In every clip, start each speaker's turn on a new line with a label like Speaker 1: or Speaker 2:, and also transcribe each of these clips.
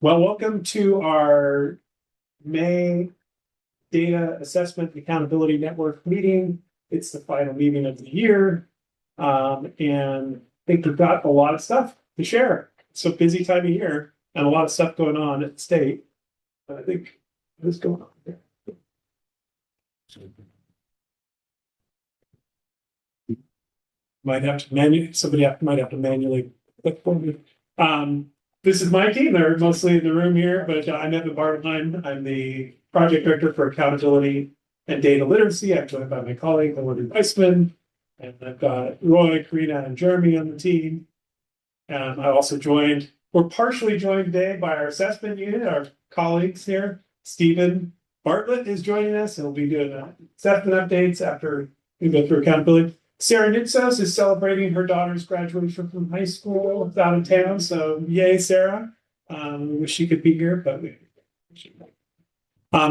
Speaker 1: Well, welcome to our May Data Assessment Accountability Network meeting. It's the final meeting of the year. And I think we've got a lot of stuff to share. It's a busy time of year and a lot of stuff going on at the state. But I think what is going on there? Might have to might have to manually click for me. This is my team. They're mostly in the room here, but I'm Evan Bartenheim. I'm the project director for accountability and data literacy. I'm joined by my colleague, Lauren Weissman, and I've got Roy, Karina, and Jeremy on the team. I also we're partially joined today by our assessment unit, our colleagues here. Stephen Bartlett is joining us. He'll be doing assessment updates after we go through accountability. Sarah Nitsos is celebrating her daughter's graduation from high school out of town. So yay, Sarah. We wish she could be here, but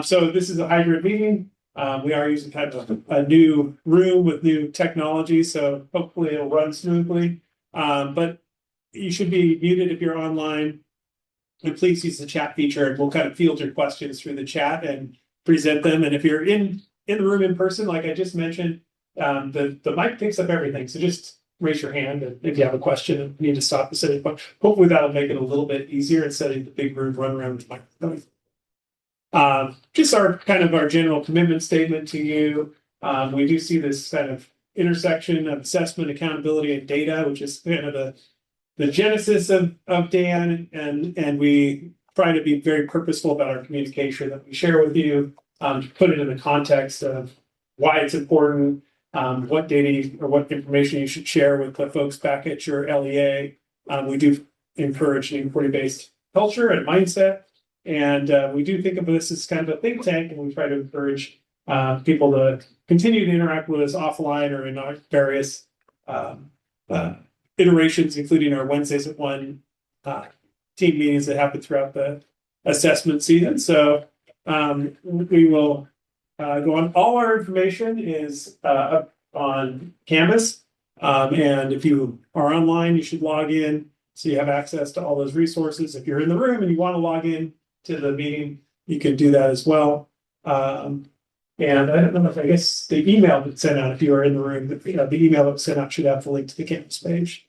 Speaker 1: so this is a hybrid meeting. We are using kind of a new room with new technology, so hopefully it'll run smoothly. But you should be muted if you're online. And please use the chat feature, and we'll kind of field your questions through the chat and present them. And if you're in the room in person, like I just mentioned, the mic picks up everything, so just raise your hand if you have a question and need to stop the sitting. But hopefully that'll make it a little bit easier instead of the big room run around with the microphone. Just our general commitment statement to you. We do see this kind of intersection of assessment, accountability, and data, which is kind of the genesis of DAAN, and we try to be very purposeful about our communication that we share with you, to put it in the context of why it's important. What data or what information you should share with the folks back at your LEA. We do encourage an inquiry-based culture and mindset, and we do think of this as kind of a think tank, and we try to encourage people to continue to interact with us offline or in our various iterations, including our Wednesdays at 1 team meetings that happen throughout the assessment season. So we will go on. All our information is up on Canvas. And if you are online, you should log in so you have access to all those resources. If you're in the room and you want to log in to the meeting, you can do that as well. And I don't know if I guess the email that's sent out, if you are in the room, the email that was sent out should have the link to the Canvas page.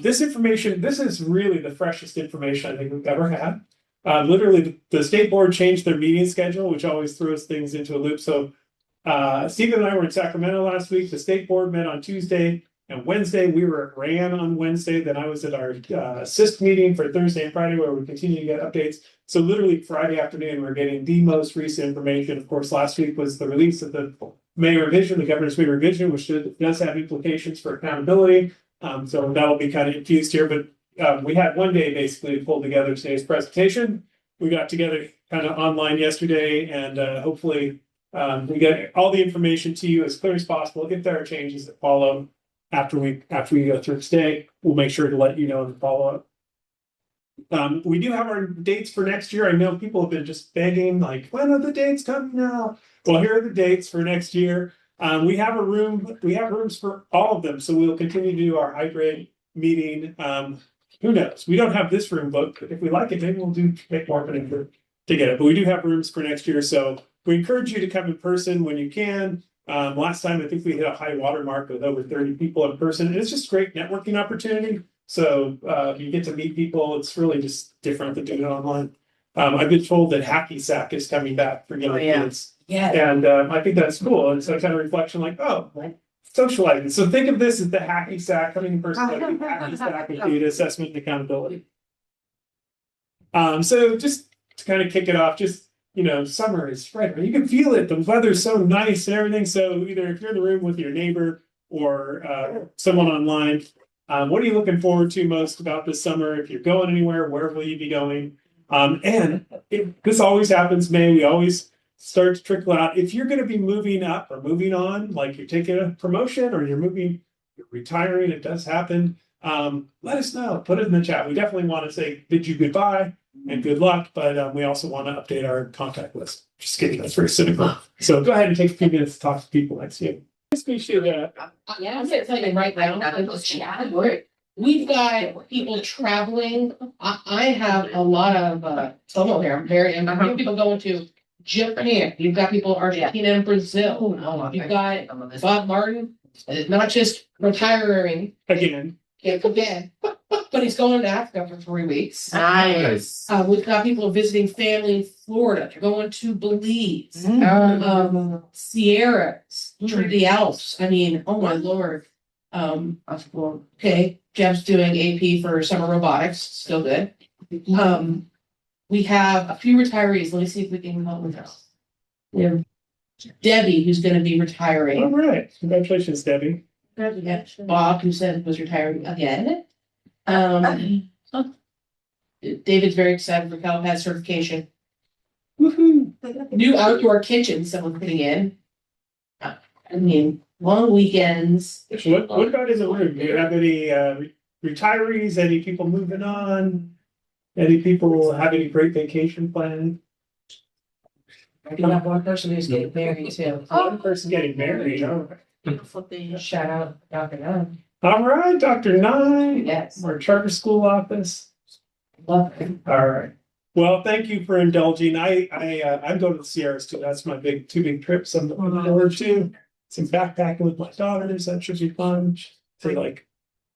Speaker 1: This information, this is really the freshest information I think we've ever had. Literally, the state board changed their meeting schedule, which always throws things into a loop. So Stephen and I were in Sacramento last week. The state board met on Tuesday and Wednesday. We were at RAN on Wednesday. Then I was at our assist meeting for Thursday and Friday, where we continue to get updates. So literally Friday afternoon, we're getting the most recent information. Of course, last week was the release of the May revision, the governor's May revision, which does have implications for accountability. So that'll be kind of infused here. But we had one day basically to pull together today's presentation. We got together kind of online yesterday, and hopefully we get all the information to you as clear as possible. If there are changes that follow after we go through today, we'll make sure to let you know in the follow-up. We do have our dates for next year. I know people have been just begging, like, when are the dates coming now? Well, here are the dates for next year. We have rooms for all of them, so we'll continue to do our hybrid meeting. Who knows? We don't have this room booked, but if we like it, maybe we'll make more of an effort to get it. But we do have rooms for next year, so we encourage you to come in person when you can. Last time, I think we hit a high watermark with over 30 people in person, and it's just a great networking opportunity. So you get to meet people. It's really just different than doing it online. I've been told that Hacky Sack is coming back for young kids. Yeah. And I think that's cool. And so kind of reflection like, socializing. So think of this as the Hacky Sack coming in person, like Hacky Sack with data assessment and accountability. So just to kind of kick it off, summer is right. You can feel it. The weather's so nice and everything. So either if you're in the room with your neighbor or someone online, what are you looking forward to most about this summer? If you're going anywhere, where will you be going? This always happens, May. We always start to trickle out. If you're going to be moving up or moving on, like you're taking a promotion or you're retiring, it does happen. Let us know. Put it in the chat. We definitely want to say bid you goodbye and good luck, but we also want to update our contact list. Just kidding. That's very cynical. So go ahead and take a few minutes to talk to people next year.
Speaker 2: Yeah, I'm saying something right now. Chat. We've got people traveling. I have a lot of FOMO here. I'm very, and I people going to Japan. You've got people Argentina and Brazil. You've got Bob Martin, not just retiring
Speaker 1: Again,
Speaker 2: but he's going to Africa for 3 weeks.
Speaker 3: Nice.
Speaker 2: We've got people visiting family in Florida. They're going to Belize, Sierras, Trinity Alps. I mean, oh my Lord. Okay, Jeff's doing AP for summer robotics, still good. We have a few retirees. Let me see if we can help with this. We have Debbie, who's going to be retiring.
Speaker 1: all right. Congratulations, Debbie.
Speaker 2: Yeah, Bob, who said was retiring again. David's very excited for CalPADS certification. Woohoo! New outdoor kitchen someone's putting in. I mean, long weekends.
Speaker 1: What about in the room? Do you have any retirees? Any people moving on? Any people have any great vacation planned?
Speaker 2: I do have one person who's getting married too.
Speaker 1: One person getting married. All right.
Speaker 3: Beautiful thing.
Speaker 2: Shout out Dr. Nunn.
Speaker 1: All right, Dr. Nye.
Speaker 2: Yes.
Speaker 1: Our charter school office.
Speaker 2: Love it.
Speaker 1: All right. Well, thank you for indulging. I'm going to the Sierras too. That's my two big trips I'm looking forward to. Some backpacking with my daughters. That should be fun. To like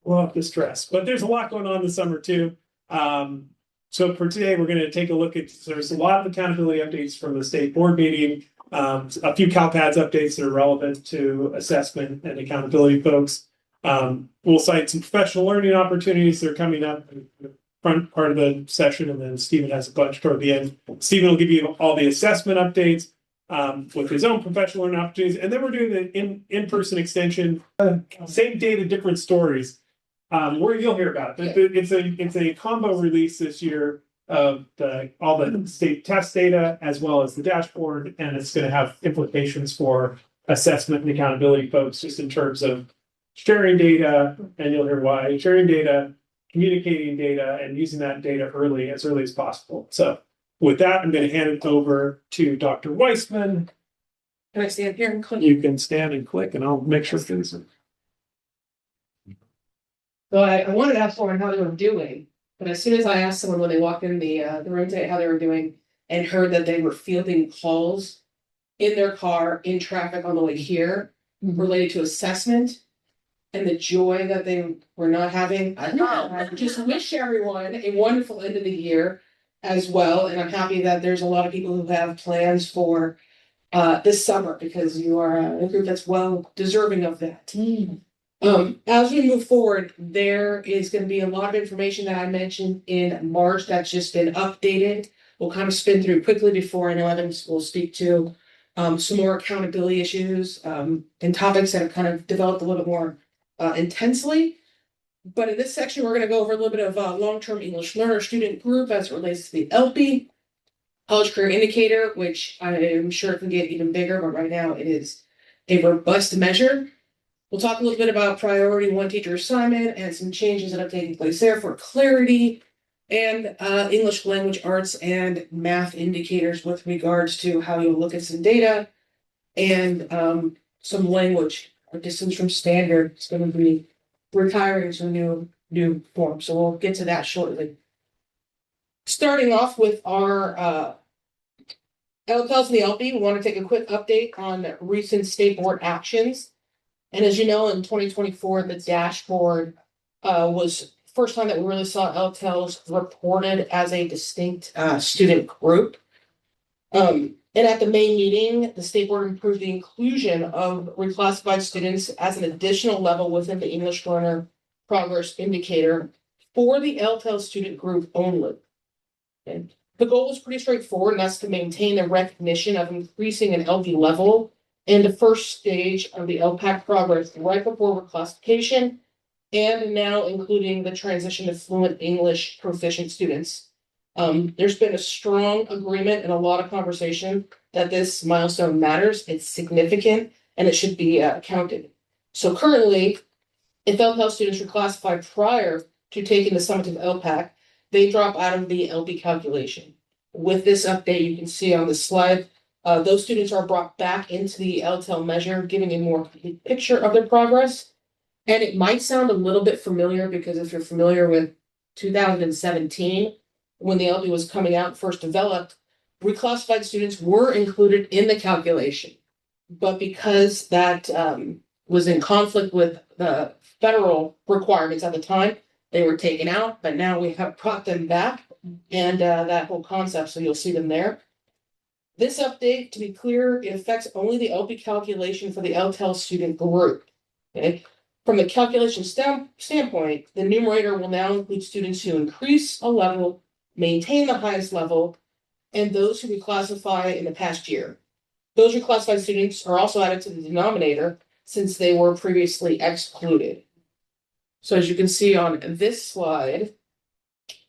Speaker 1: blow off the stress. But there's a lot going on this summer too. So for today, we're going to take a look at, there's a lot of accountability updates from the state board meeting, a few CalPADS updates that are relevant to assessment and accountability folks. We'll cite some professional learning opportunities that are coming up in the front part of the session, and then Stephen has a bunch toward the end. Stephen will give you all the assessment updates with his own professional learning opportunities, and then we're doing the in-person extension, same data, different stories. Where you'll hear about it. It's a combo release this year of all the state test data as well as the dashboard, and it's going to have implications for assessment and accountability folks just in terms of sharing data, and you'll hear why sharing data, communicating data, and using that data as early as possible. So with that, I'm going to hand it over to Dr. Weissman.
Speaker 2: Can I stand here and click?
Speaker 1: You can stand and click, and I'll make sure things.
Speaker 2: So I wanted to ask someone how they were doing, but as soon as I asked someone when they walked in the room today how they were doing and heard that they were fielding calls in their car, in traffic on the way here, related to assessment and the joy that they were not having, I just wish everyone a wonderful end of the year as well. And I'm happy that there's a lot of people who have plans for this summer because you are a group that's well deserving of that. As we move forward, there is going to be a lot of information that I mentioned in March that's just been updated. We'll kind of spin through quickly before I know Evan will speak to some more accountability issues and topics that have kind of developed a little bit more intensely. But in this section, we're going to go over a little bit of long-term English learner student group as it relates to the LP, College Career Indicator, which I am sure can get even bigger, but right now it is a robust measure. We'll talk a little bit about priority one teacher assignment and some changes that have taken place there for clarity and English language arts and math indicators with regards to how you'll look at some data and some language. Our distance from standard is going to be retiring to a new form. So we'll get to that shortly. Starting off with our LPLs and the LP, we want to take a quick update on recent state board actions. And as you know, in 2024, the dashboard was the first time that we really saw LTELs reported as a distinct student group. And at the May meeting, the state board approved the inclusion of reclassified students as an additional level within the English learner progress indicator for the LTEL student group only. And the goal was pretty straightforward, and that's to maintain the recognition of increasing an LP level in the first stage of the LPAC progress right before reclassification, and now including the transition to fluent English proficient students. There's been a strong agreement and a lot of conversation that this milestone matters, it's significant, and it should be counted. So currently, if LPAC students reclassify prior to taking the summative LPAC, they drop out of the LP calculation. With this update, you can see on the slide, those students are brought back into the LTEL measure, giving a more complete picture of their progress. And it might sound a little bit familiar because if you're familiar with 2017, when the LB was coming out and first developed, reclassified students were included in the calculation. But because that was in conflict with the federal requirements at the time, they were taken out, but now we have brought them back and that whole concept, so you'll see them there. This update, to be clear, it affects only the LP calculation for the LTEL student group. Okay? From the calculation standpoint, the numerator will now include students who increase a level, maintain the highest level, and those who reclassify in the past year. Those reclassified students are also added to the denominator since they were previously excluded. So as you can see on this slide,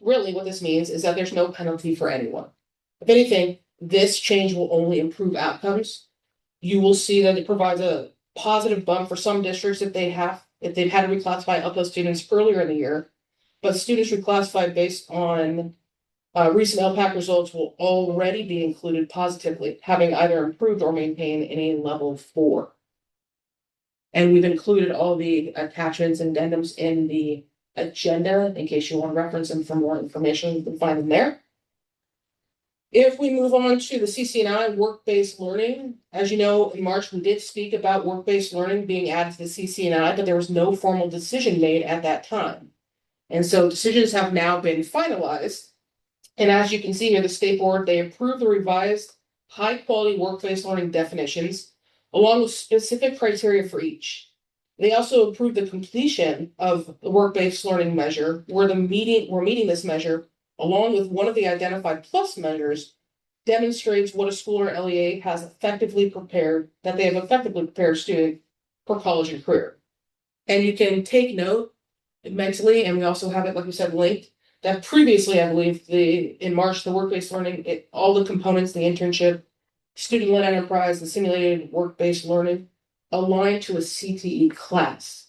Speaker 2: really what this means is that there's no penalty for anyone. If anything, this change will only improve outcomes. You will see that it provides a positive bump for some districts if they've had to reclassify up those students earlier in the year. But students reclassified based on recent LPAC results will already be included positively, having either improved or maintained in a level 4. And we've included all the attachments and addendums in the agenda in case you want to reference them for more information. You can find them there. If we move on to the CCNI work-based learning, as you know, in March, we did speak about work-based learning being added to the CCNI, but there was no formal decision made at that time. And so decisions have now been finalized. And as you can see here, the state board, they approved the revised high-quality work-based learning definitions, along with specific criteria for each. They also approved the completion of the work-based learning measure, where we're meeting this measure, along with one of the identified plus measures, demonstrates what a school or LEA has effectively prepared, that they have effectively prepared student for college and career. And you can take note mentally, and we also have it, like we said, linked, that previously, I believe, in March, the work-based learning, all the components, the internship, student-led enterprise, the simulated work-based learning, aligned to a CTE class.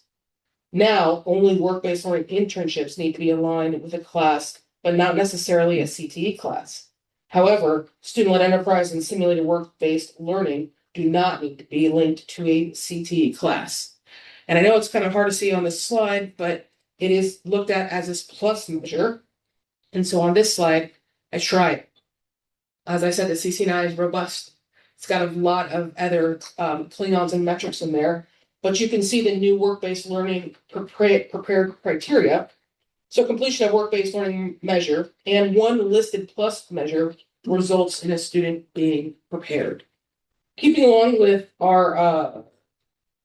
Speaker 2: Now, only work-based learning internships need to be aligned with a class, but not necessarily a CTE class. However, student-led enterprise and simulated work-based learning do not need to be linked to a CTE class. And I know it's kind of hard to see on this slide, but it is looked at as this plus measure. And so on this slide, I tried. As I said, the CCNI is robust. It's got a lot of other Klingons and metrics in there, but you can see the new work-based learning prepared criteria. So completion of work-based learning measure and one listed plus measure results in a student being prepared. Keeping along with our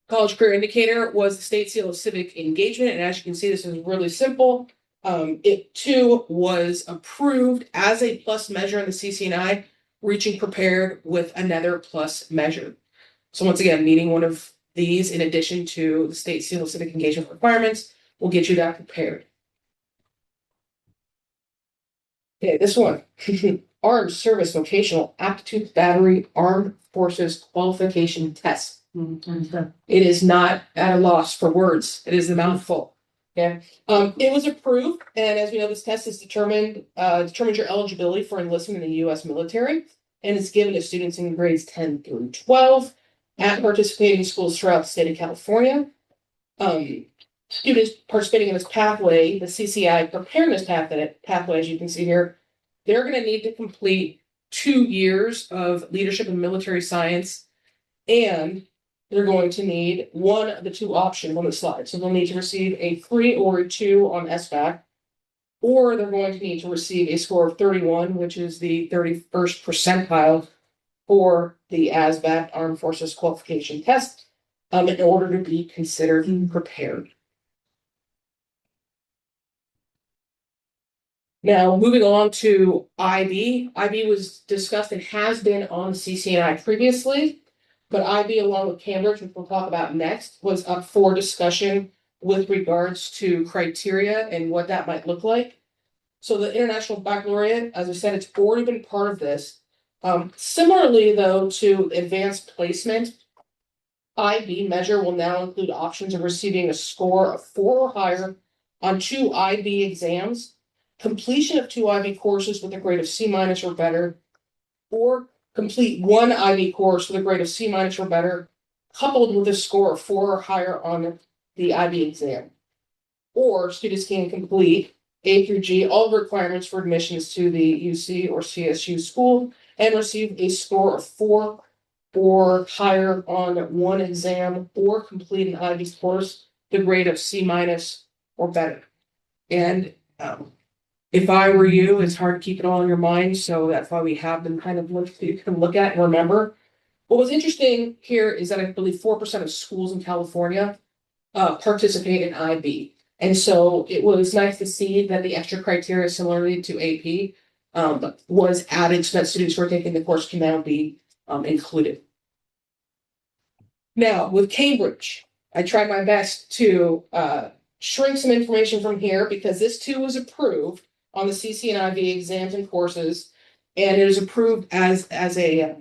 Speaker 2: college career indicator was the state seal of civic engagement. And as you can see, this is really simple. It too was approved as a plus measure in the CCNI, reaching prepared with another plus measure. So once again, meeting one of these in addition to the state seal of civic engagement requirements will get you that prepared. Okay, this one, Armed Service Vocational Aptitude Battery Armed Forces Qualification Test. It is not at a loss for words. It is a mouthful. Okay. It was approved, and as we know, this test is determines your eligibility for enlistment in the U.S. military, and it's given to students in grades 10 through 12 at participating schools throughout the state of California. Students participating in this pathway, the CCI preparedness pathway, as you can see here, they're going to need to complete 2 years of leadership in military science, and they're going to need one of the 2 options on the slide. So they'll need to receive a 3 or a 2 on SBAC, or they're going to need to receive a score of 31, which is the 31st percentile for the ASVAB Armed Forces Qualification Test, in order to be considered prepared. Now, moving along to IB. IB was discussed and has been on CCNI previously. But IB, along with Cambridge, which we'll talk about next, was up for discussion with regards to criteria and what that might look like. So the International Baccalaureate, as I said, it's already been part of this. Similarly, though, to advanced placement, IB measure will now include options of receiving a score of 4 or higher on 2 IB exams, completion of 2 IB courses with a grade of C- or better, or complete 1 IB course with a grade of C- or better, coupled with a score of 4 or higher on the IB exam. Or students can complete A through G, all requirements for admissions to the UC or CSU school and receive a score of 4 or higher on one exam or complete an IB course, the grade of C- or better. And if I were you, it's hard to keep it all in your mind, so that's why we have them kind of you can look at and remember. What was interesting here is that I believe 4% of schools in California participate in IB. And so it was nice to see that the extra criteria, similarly to AP, was added so that students who are taking the course can now be included. Now, with Cambridge, I tried my best to shrink some information from here because this too was approved on the CC and IB exams and courses, and it was approved as a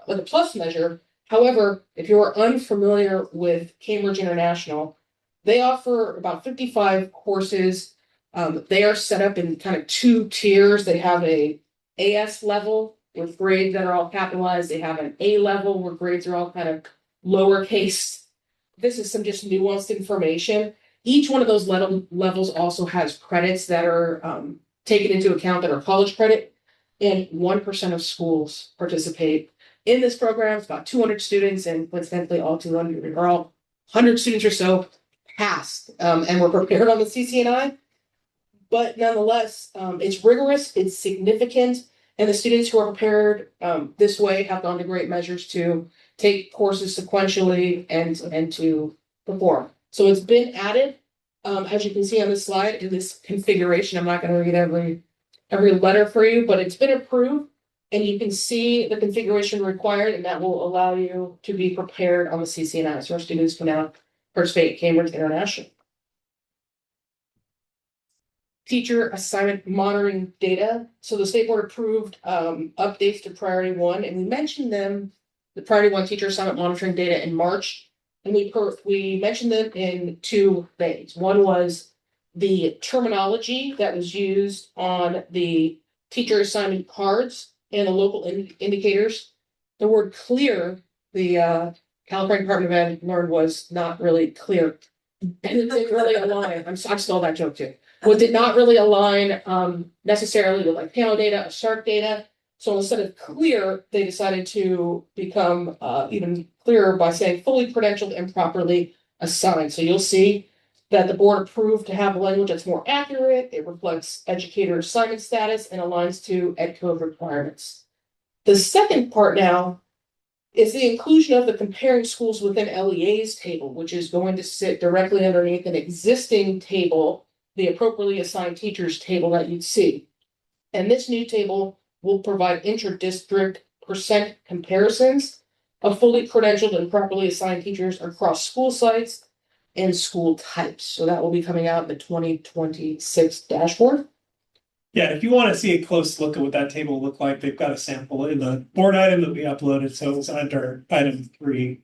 Speaker 2: like a plus measure. However, if you're unfamiliar with Cambridge International, they offer about 55 courses. They are set up in kind of 2 tiers. They have a AS level with grades that are all capitalized. They have an A level where grades are all kind of lowercase. This is some just nuanced information. Each one of those levels also has credits that are taken into account that are college credit, and 1% of schools participate in this program. It's about 200 students, and coincidentally, all 200 or all 100 students or so passed and were prepared on the CCNI. But nonetheless, it's rigorous, it's significant, and the students who are prepared this way have gone to great measures to take courses sequentially and to perform. So it's been added, as you can see on the slide, in this configuration. I'm not going to read every letter for you, but it's been approved, and you can see the configuration required, and that will allow you to be prepared on the CCNI. So our students can now participate in Cambridge International. Teacher assignment monitoring data. So the state board approved updates to Priority 1, and we mentioned them, the Priority 1 teacher assignment monitoring data in March. And we mentioned them in 2 things. One was the terminology that was used on the teacher assignment cards and the local indicators. The word clear, the California Department of Ed learned was not really clear. And it didn't really align. I stole that joke too. What did not really align necessarily with like panel data or SARC data. So instead of clear, they decided to become even clearer by saying fully credentialed and properly assigned. So you'll see that the board approved to have a language that's more accurate. It reflects educator assignment status and aligns to Ed Code requirements. The second part now is the inclusion of the comparing schools within LEA's table, which is going to sit directly underneath an existing table, the appropriately assigned teachers table that you'd see. And this new table will provide inter-district percent comparisons of fully credentialed and properly assigned teachers across school sites and school types. So that will be coming out in the 2026 dashboard.
Speaker 1: Yeah, if you want to see a close look at what that table will look like, they've got a sample in the board item that we uploaded. So it's under item 3.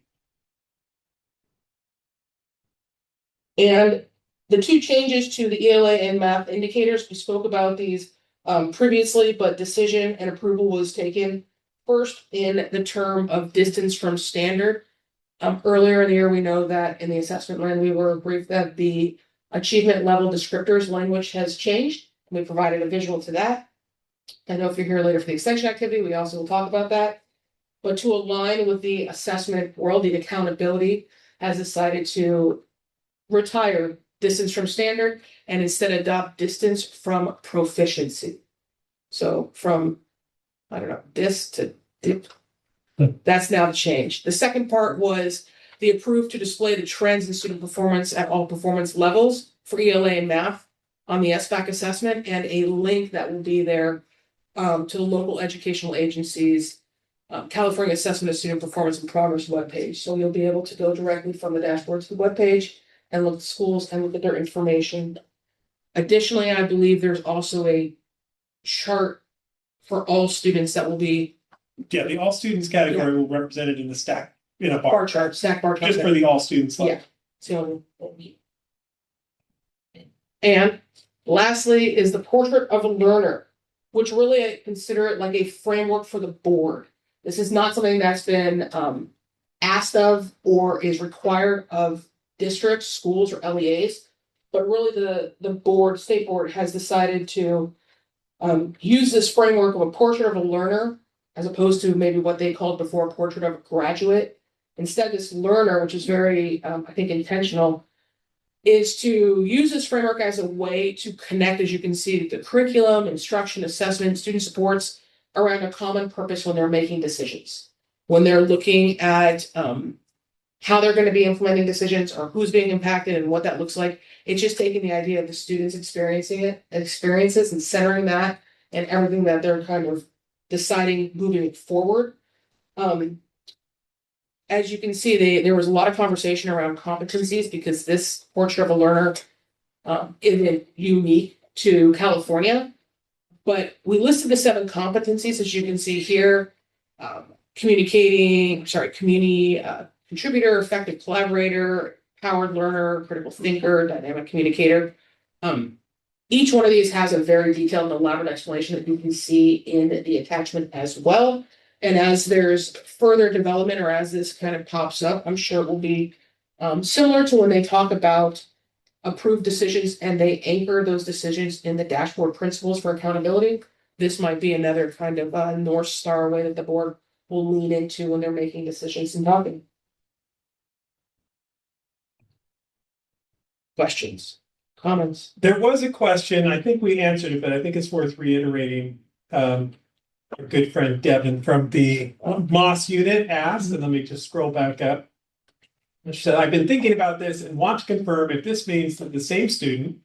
Speaker 1: And the 2 changes to the ELA and math indicators, we spoke about these previously, but decision and approval was taken first in the term of distance from standard. Earlier in the year, we know that in the assessment plan, we were briefed that the achievement level descriptors language has changed. We provided a visual to that. I know if you're here later for the extension activity, we also will talk about that. But to align with the assessment world, the accountability has decided to retire distance from standard and instead adopt distance from proficiency. So from, I don't know, dis to dip. That's now the change. The second part was the approved to display the trends in student performance at all performance levels for ELA and math on the SBAC assessment, and a link that will be there to the local educational agencies, California Assessment of Student Performance and Progress webpage. So you'll be able to go directly from the dashboard to the webpage and look at schools and look at their information. Additionally, I believe there's also a chart for all students that will be. Yeah, the all students category will be represented in the stack in a bar
Speaker 2: chart, stack bar chart.
Speaker 1: Just for the all students level.
Speaker 2: Yeah. So, and lastly is the portrait of a learner, which really I consider it like a framework for the board. This is not something that's been asked of or is required of districts, schools, or LEAs. But really the state board has decided to use this framework of a portrait of a learner, as opposed to maybe what they called before a portrait of a graduate. Instead, this learner, which is very, I think, intentional, is to use this framework as a way to connect, as you can see, the curriculum, instruction, assessment, student supports around a common purpose when they're making decisions. When they're looking at how they're going to be implementing decisions or who's being impacted and what that looks like. It's just taking the idea of the students experiences and centering that and everything that they're kind of deciding moving forward. As you can see, there was a lot of conversation around competencies because this portrait of a learner isn't unique to California. But we listed the 7 competencies, as you can see here. Community contributor, effective collaborator, empowered learner, critical thinker, dynamic communicator. Each one of these has a very detailed and elaborate explanation that you can see in the attachment as well. And as there's further development or as this kind of pops up, I'm sure it will be similar to when they talk about approved decisions and they anchor those decisions in the dashboard principles for accountability. This might be another kind of North Star way that the board will lean into when they're making decisions and talking. Questions, comments?
Speaker 1: There was a question, I think we answered it, but I think it's worth reiterating. Our good friend Devin from the Moss unit asked, and let me just scroll back up. She said, I've been thinking about this and want to confirm if this means that the same student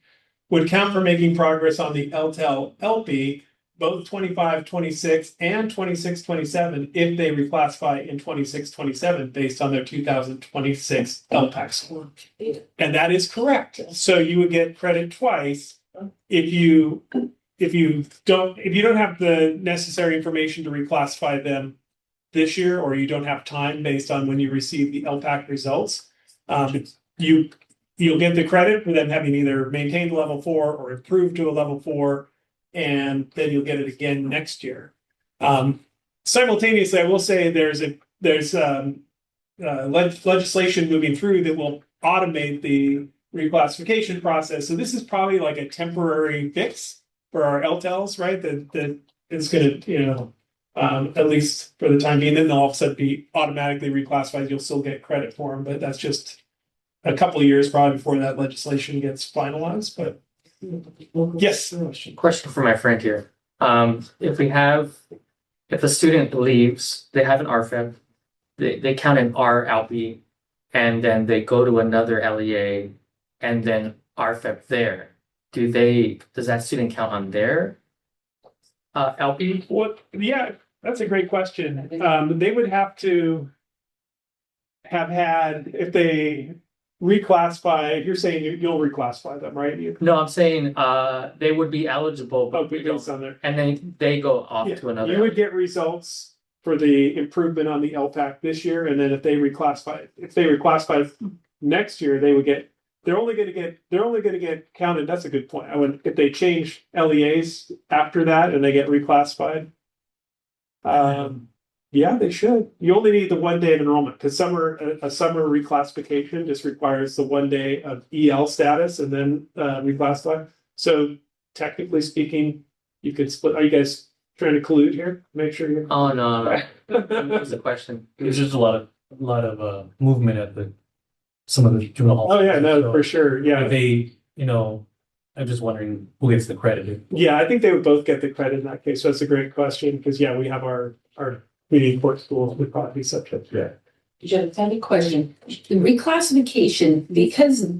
Speaker 1: would count for making progress on the LTEL LP, both 25-26 and 26-27 if they reclassify in 26-27 based on their 2026 LPAC score. And that is correct. So you would get credit twice if you don't have the necessary information to reclassify them this year, or you don't have time based on when you receive the LPAC results. You'll get the credit for them having either maintained level 4 or improved to a level 4, and then you'll get it again next year. Simultaneously, I will say there's legislation moving through that will automate the reclassification process. So this is probably like a temporary fix for our LTELs, right? That is going to, at least for the time being, then they'll all of a sudden be automatically reclassified. You'll still get credit for them, but that's just a couple of years probably before that legislation gets finalized. But yes,
Speaker 3: question for my friend here. If a student leaves, they have an RFEP, they count an RLP, and then they go to another LEA, and then RFEP there. Does that student count on their LP?
Speaker 1: What? Yeah, that's a great question. They would have to have had, if they reclassify, you're saying you'll reclassify them, right?
Speaker 3: No, I'm saying they would be eligible, but
Speaker 1: based on their,
Speaker 3: and then they go off to another.
Speaker 1: You would get results for the improvement on the LPAC this year, and then if they reclassify next year, they would get. They're only going to get counted. That's a good point. If they change LEAs after that and they get reclassified. Yeah, they should. You only need the 1 day of enrollment because a summer reclassification just requires the 1 day of EL status and then reclassify. So technically speaking, you could split. Are you guys trying to collude here? Make sure you're.
Speaker 3: Oh no. That's a question.
Speaker 4: There's just a lot of movement at some of the juvenile hall.
Speaker 1: Oh yeah, no, for sure. Yeah,
Speaker 4: I'm just wondering who gets the credit.
Speaker 1: Yeah, I think they would both get the credit in that case. So that's a great question because we have our community court schools would probably be subject to that.
Speaker 5: Jeff, I have a question. The reclassification, because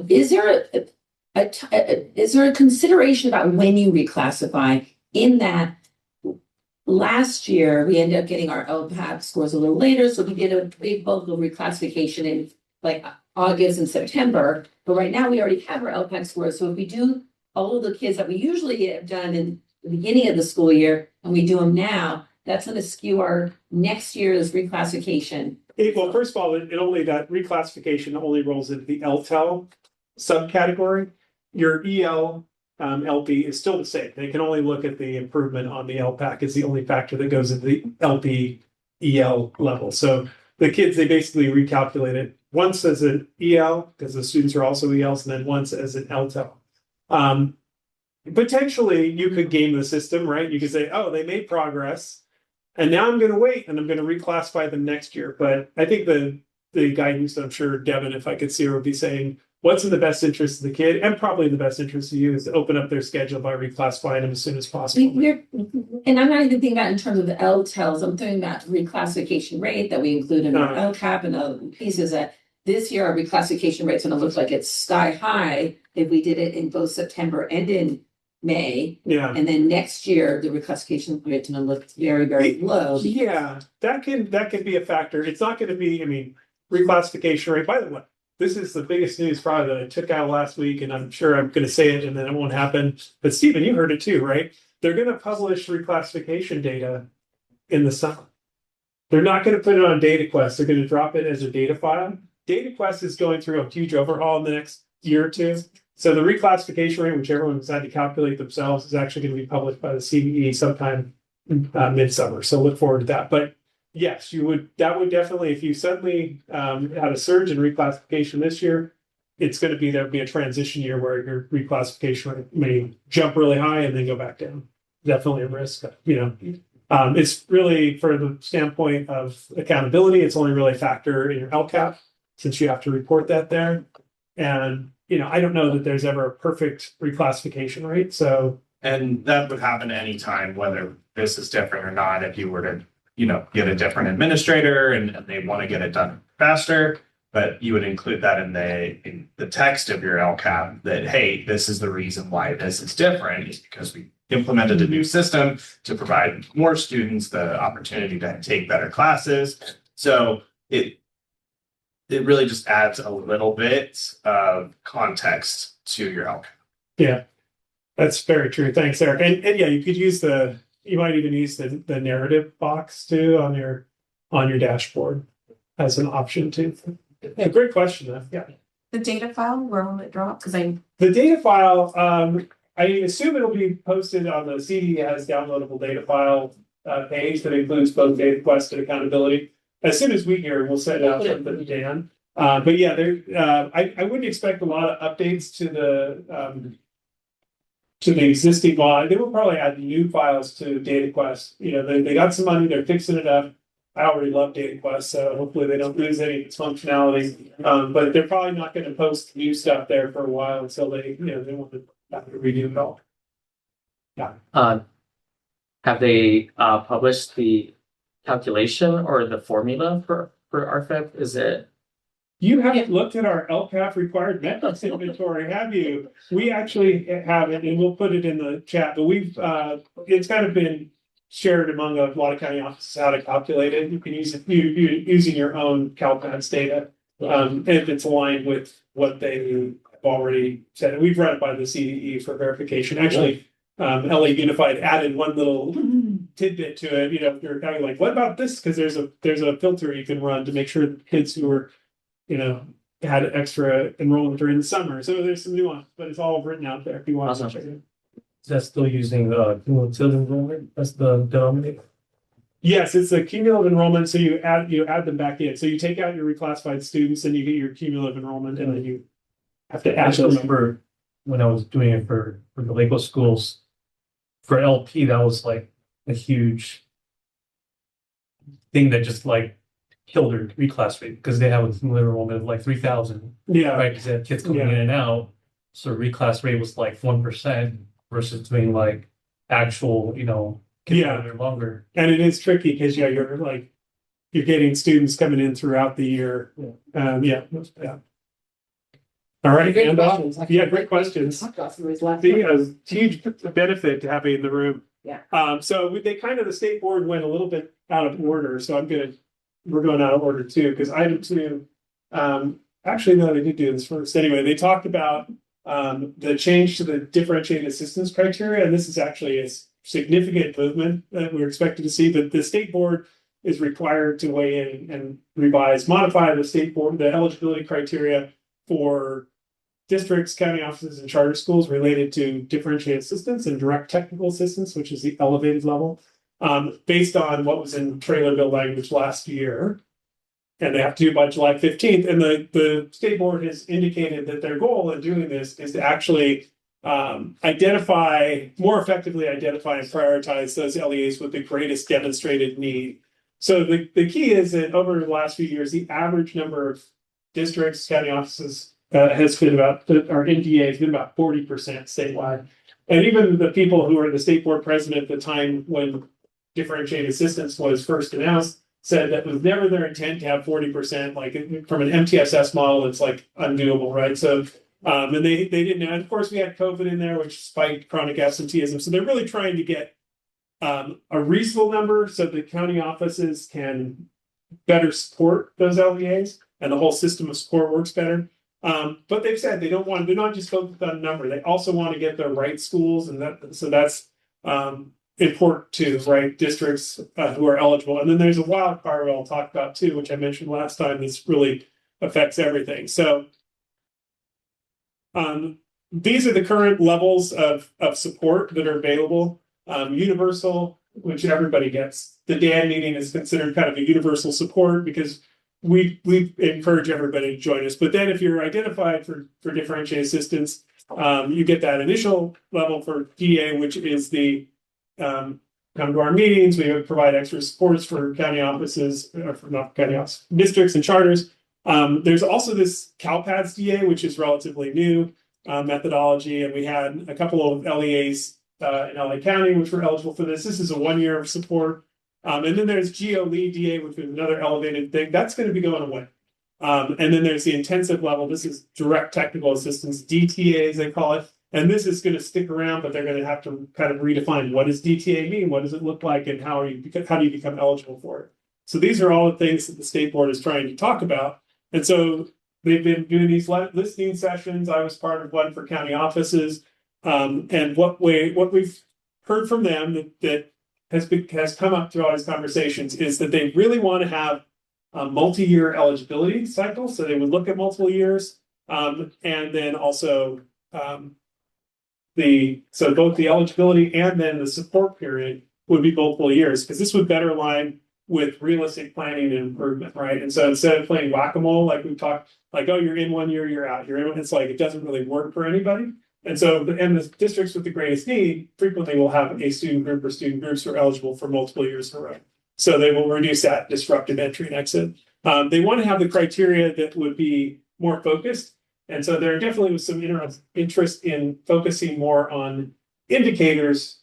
Speaker 5: is there a consideration about when you reclassify in that last year we ended up getting our LPAC scores a little later, so we did a big bulk of reclassification in like August and September, but right now we already have our LPAC scores, so if we do all of the kids that we usually have done in the beginning of the school year and we do them now, that's going to skew our next year's reclassification.
Speaker 1: Well, first of all, that reclassification only rolls into the LTEL subcategory. Your EL LP is still the same. They can only look at the improvement on the LPAC is the only factor that goes into the LP EL level. So the kids, they basically recalculate it once as an EL, because the students are also ELs, and then once as an LTEL. Potentially, you could game the system, right? You could say, oh, they made progress, and now I'm going to wait, and I'm going to reclassify them next year. But I think the guidance, I'm sure Devin, if I could see her, would be saying, what's in the best interest of the kid, and probably in the best interest of you, is to open up their schedule by reclassifying them as soon as possible.
Speaker 5: And I'm not even thinking about in terms of the LTELs, I'm thinking about reclassification rate that we include in our LCAP and other pieces that this year our reclassification rate's gonna look like it's sky high if we did it in both September and in May.
Speaker 1: Yeah.
Speaker 5: And then next year, the reclassification rate's gonna look very, very low.
Speaker 1: Yeah, that can be a factor. It's not gonna be, I mean, reclassification rate, by the way, this is the biggest news probably that I took out last week, and I'm sure I'm gonna say it and then it won't happen. But Stephen, you heard it too, right? They're gonna publish reclassification data in the summer. They're not gonna put it on DataQuest. They're gonna drop it as a data file. DataQuest is going through a huge overhaul in the next year or two. So the reclassification rate, which everyone decided to calculate themselves, is actually going to be published by the CBE sometime midsummer. So look forward to that. But yes, that would definitely, if you suddenly had a surge in reclassification this year, it's going to be, there'll be a transition year where your reclassification rate may jump really high and then go back down. Definitely a risk, it's really, for the standpoint of accountability, it's only really a factor in your LCAP, since you have to report that there. And, I don't know that there's ever a perfect reclassification rate. So,
Speaker 6: and that would happen anytime, whether this is different or not. If you were to, get a different administrator and they want to get it done faster, but you would include that in the text of your LCAP that, hey, this is the reason why this is different, is because we implemented a new system to provide more students the opportunity to take better classes. So it really just adds a little bit of context to your LCAP.
Speaker 1: Yeah, that's very true. Thanks, Eric. And yeah, you might even use the narrative box too on your dashboard as an option too. Yeah, great question though. Yeah.
Speaker 7: The data file, where will it drop? Because
Speaker 1: the data file, I assume it'll be posted on the CDE has downloadable data file page that includes both DataQuest and accountability. As soon as we hear, we'll send out from the DAAN. But yeah, I wouldn't expect a lot of updates to the existing file. They will probably add new files to DataQuest. They got some money, they're fixing it up. I already love DataQuest, so hopefully they don't lose any of its functionality. But they're probably not going to post new stuff there for a while until they want to redo it all. Yeah.
Speaker 3: Have they published the calculation or the formula for RFEP? Is it?
Speaker 1: You haven't looked at our LCAP required metrics inventory, have you? We actually have it, and we'll put it in the chat. But it's kind of been shared among a lot of county offices how to calculate it. You can use it using your own CalPADS data if it's aligned with what they have already said. We've run it by the CDE for verification. Actually, LA Unified added one little tidbit to it. If you're kind of like, what about this? Because there's a filter you can run to make sure that kids who are had extra enrollment during the summer. So there's some nuance, but it's all written out there if you want to check it.
Speaker 4: Is that still using cumulative enrollment? That's the denominator?
Speaker 1: Yes, it's a cumulative enrollment. So you add them back in. So you take out your reclassified students and you get your cumulative enrollment, and then you have to add.
Speaker 4: I remember when I was doing it for the LACOE schools, for LP, that was like a huge thing that just like killed their reclass rate, because they have a cumulative enrollment of like 3,000.
Speaker 1: Yeah.
Speaker 4: Right, because they had kids coming in and out. So reclass rate was like 1% versus doing like actual, kids there longer.
Speaker 1: And it is tricky because you're getting students coming in throughout the year. Yeah. All right,
Speaker 2: Great
Speaker 1: handoff.
Speaker 2: questions.
Speaker 1: Yeah, great questions.
Speaker 2: Talked about some of these last
Speaker 1: The
Speaker 2: night.
Speaker 1: huge benefit to having in the room.
Speaker 2: Yeah.
Speaker 1: So the state board went a little bit out of order. So we're going out of order too, because item 2, actually, no, they did do this first. Anyway, they talked about the change to the differentiated assistance criteria, and this is actually a significant movement that we're expected to see. But the state board is required to weigh in and modify the eligibility criteria for districts, county offices, and charter schools related to differentiated assistance and direct technical assistance, which is the elevated level, based on what was in trailer bill language last year. and they have to do by July 15th. And the state board has indicated that their goal in doing this is to actually more effectively identify and prioritize those LEAs with the greatest demonstrated need. So the key is that over the last few years, the average number of districts, county offices has been about, our NDA has been about 40% statewide. And even the people who were the state board president at the time when differentiated assistance was first announced said that was never their intent to have 40%. Like from an MTSS model, it's like undoable, right? So, and they didn't. And of course, we had COVID in there, which spiked chronic absenteeism. So they're really trying to get a reasonable number so the county offices can better support those LEAs and the whole system of support works better. But they've said they're not just focused on a number. They also want to get the right schools, and that's important too, right? Districts who are eligible. And then there's a wild card I'll talk about too, which I mentioned last time. This really affects everything. So these are the current levels of support that are available. Universal, which everybody gets. The DAAN meeting is considered kind of a universal support because we encourage everybody to join us. But then if you're identified for differentiated assistance, you get that initial level for DA, which is the come to our meetings. We provide extra supports for county offices, or for not county offices, districts and charters. There's also this CALPADS DA, which is relatively new methodology, and we had a couple of LEAs in LA County, which were eligible for this. This is a 1 year of support. And then there's GO Lead DA, which is another elevated thing. That's going to be going away. And then there's the intensive level. This is direct technical assistance, DTA as they call it. And this is going to stick around, but they're going to have to kind of redefine what does DTA mean? What does it look like? And how do you become eligible for it? So these are all the things that the state board is trying to talk about. And so they've been doing these listening sessions. I was part of one for county offices. And what we've heard from them that has come up through all these conversations is that they really want to have a multi-year eligibility cycle. So they would look at multiple years, and then also both the eligibility and then the support period would be multiple years, because this would better align with realistic planning and improvement, right? And so instead of playing whack-a-mole, like we've talked, like, oh, you're in 1 year, you're out, it's like it doesn't really work for anybody. And so, and the districts with the greatest need frequently will have a student group or student groups who are eligible for multiple years in a row. So they will reduce that disruptive entry and exit. They want to have the criteria that would be more focused. And so there definitely was some interest in focusing more on indicators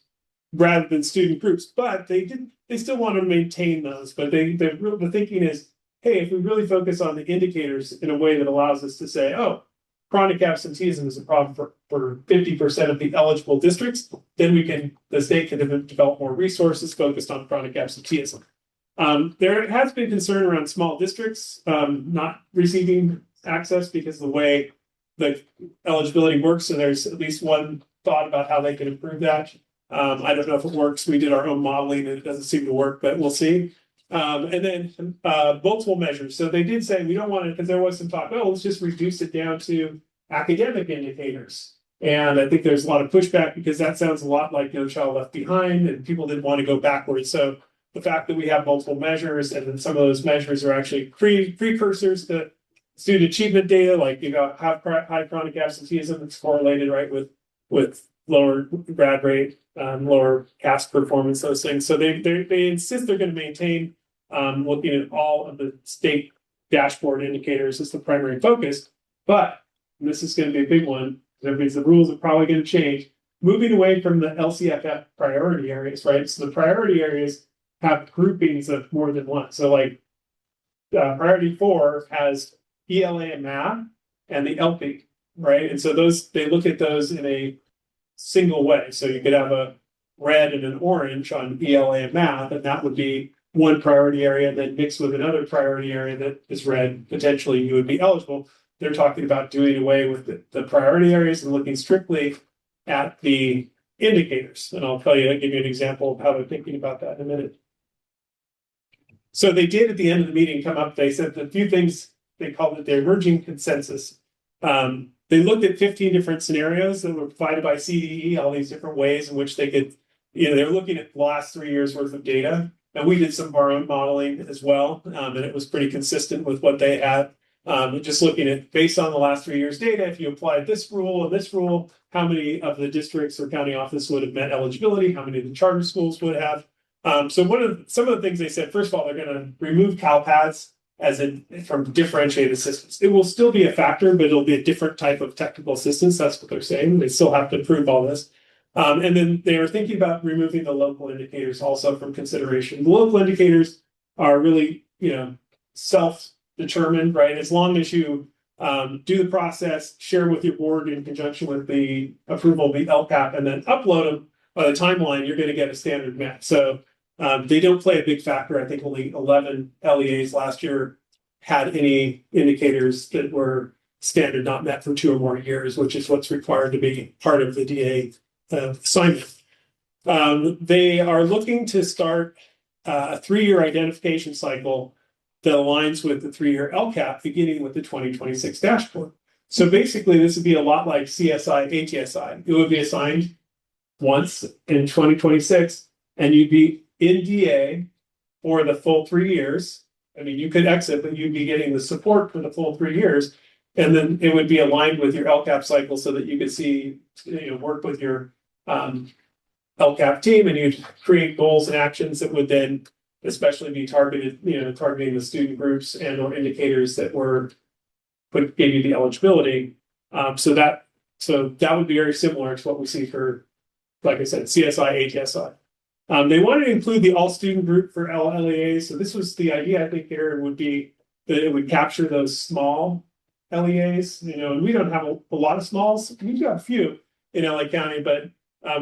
Speaker 1: rather than student groups, but they still want to maintain those. But the thinking is, hey, if we really focus on the indicators in a way that allows us to say, oh, chronic absenteeism is a problem for 50% of the eligible districts, then the state can develop more resources focused on chronic absenteeism. There has been concern around small districts not receiving access because of the way the eligibility works. So there's at least one thought about how they can improve that. I don't know if it works. We did our own modeling and it doesn't seem to work, but we'll see. And then multiple measures. So they did say we don't want it, because there was some talk, oh, let's just reduce it down to academic indicators. And I think there's a lot of pushback because that sounds a lot like No Child Left Behind, and people didn't want to go backwards. So the fact that we have multiple measures, and then some of those measures are actually precursors to student achievement data, like have high chronic absenteeism that's correlated, right, with lower grad rate, lower CAS performance, those things. So they insist they're going to maintain looking at all of the state dashboard indicators as the primary focus. But this is going to be a big one, because the rules are probably going to change. Moving away from the LCFF priority areas, right? So the priority areas have groupings of more than one. So like priority 4 has ELA and math and the LP, right? And so they look at those in a single way. So you could have a red and an orange on ELA and math, and that would be one priority area, and then mixed with another priority area that is red, potentially you would be eligible. They're talking about doing away with the priority areas and looking strictly at the indicators. And I'll give you an example of how they're thinking about that in a minute. So they did at the end of the meeting come up, they said a few things, they called it the emerging consensus. They looked at 15 different scenarios that were provided by CDE, all these different ways in which they could, they're looking at the last 3 years worth of data. And we did some of our own modeling as well, and it was pretty consistent with what they had. Just looking at based on the last 3 years' data, if you applied this rule and this rule, how many of the districts or county office would have met eligibility? How many of the charter schools would have? So some of the things they said, first of all, they're going to remove CalPads from differentiated assistance. It will still be a factor, but it'll be a different type of technical assistance. That's what they're saying. They still have to prove all this. And then they are thinking about removing the local indicators also from consideration. The local indicators are really, self-determined, right? As long as you do the process, share with your board in conjunction with the approval of the LCAP, and then upload them by the timeline, you're going to get a standard met. So they don't play a big factor. I think only 11 LEAs last year had any indicators that were standard not met for 2 or more years, which is what's required to be part of the DA assignment. They are looking to start a 3-year identification cycle that aligns with the 3-year LCAP, beginning with the 2026 dashboard. So basically, this would be a lot like CSI, HSI. It would be assigned once in 2026, and you'd be in DA for the full 3 years. I mean, you could exit, but you'd be getting the support for the full 3 years. And then it would be aligned with your LCAP cycle so that you could see, work with your LCAP team, and you'd create goals and actions that would then especially be targeted, targeting the student groups and or indicators that gave you the eligibility. So that would be very similar to what we see for, like I said, CSI, HSI. They wanted to include the all student group for LEAs. So this was the idea, I think, here would be that it would capture those small LEAs, and we don't have a lot of smalls. We do have a few in LA County, but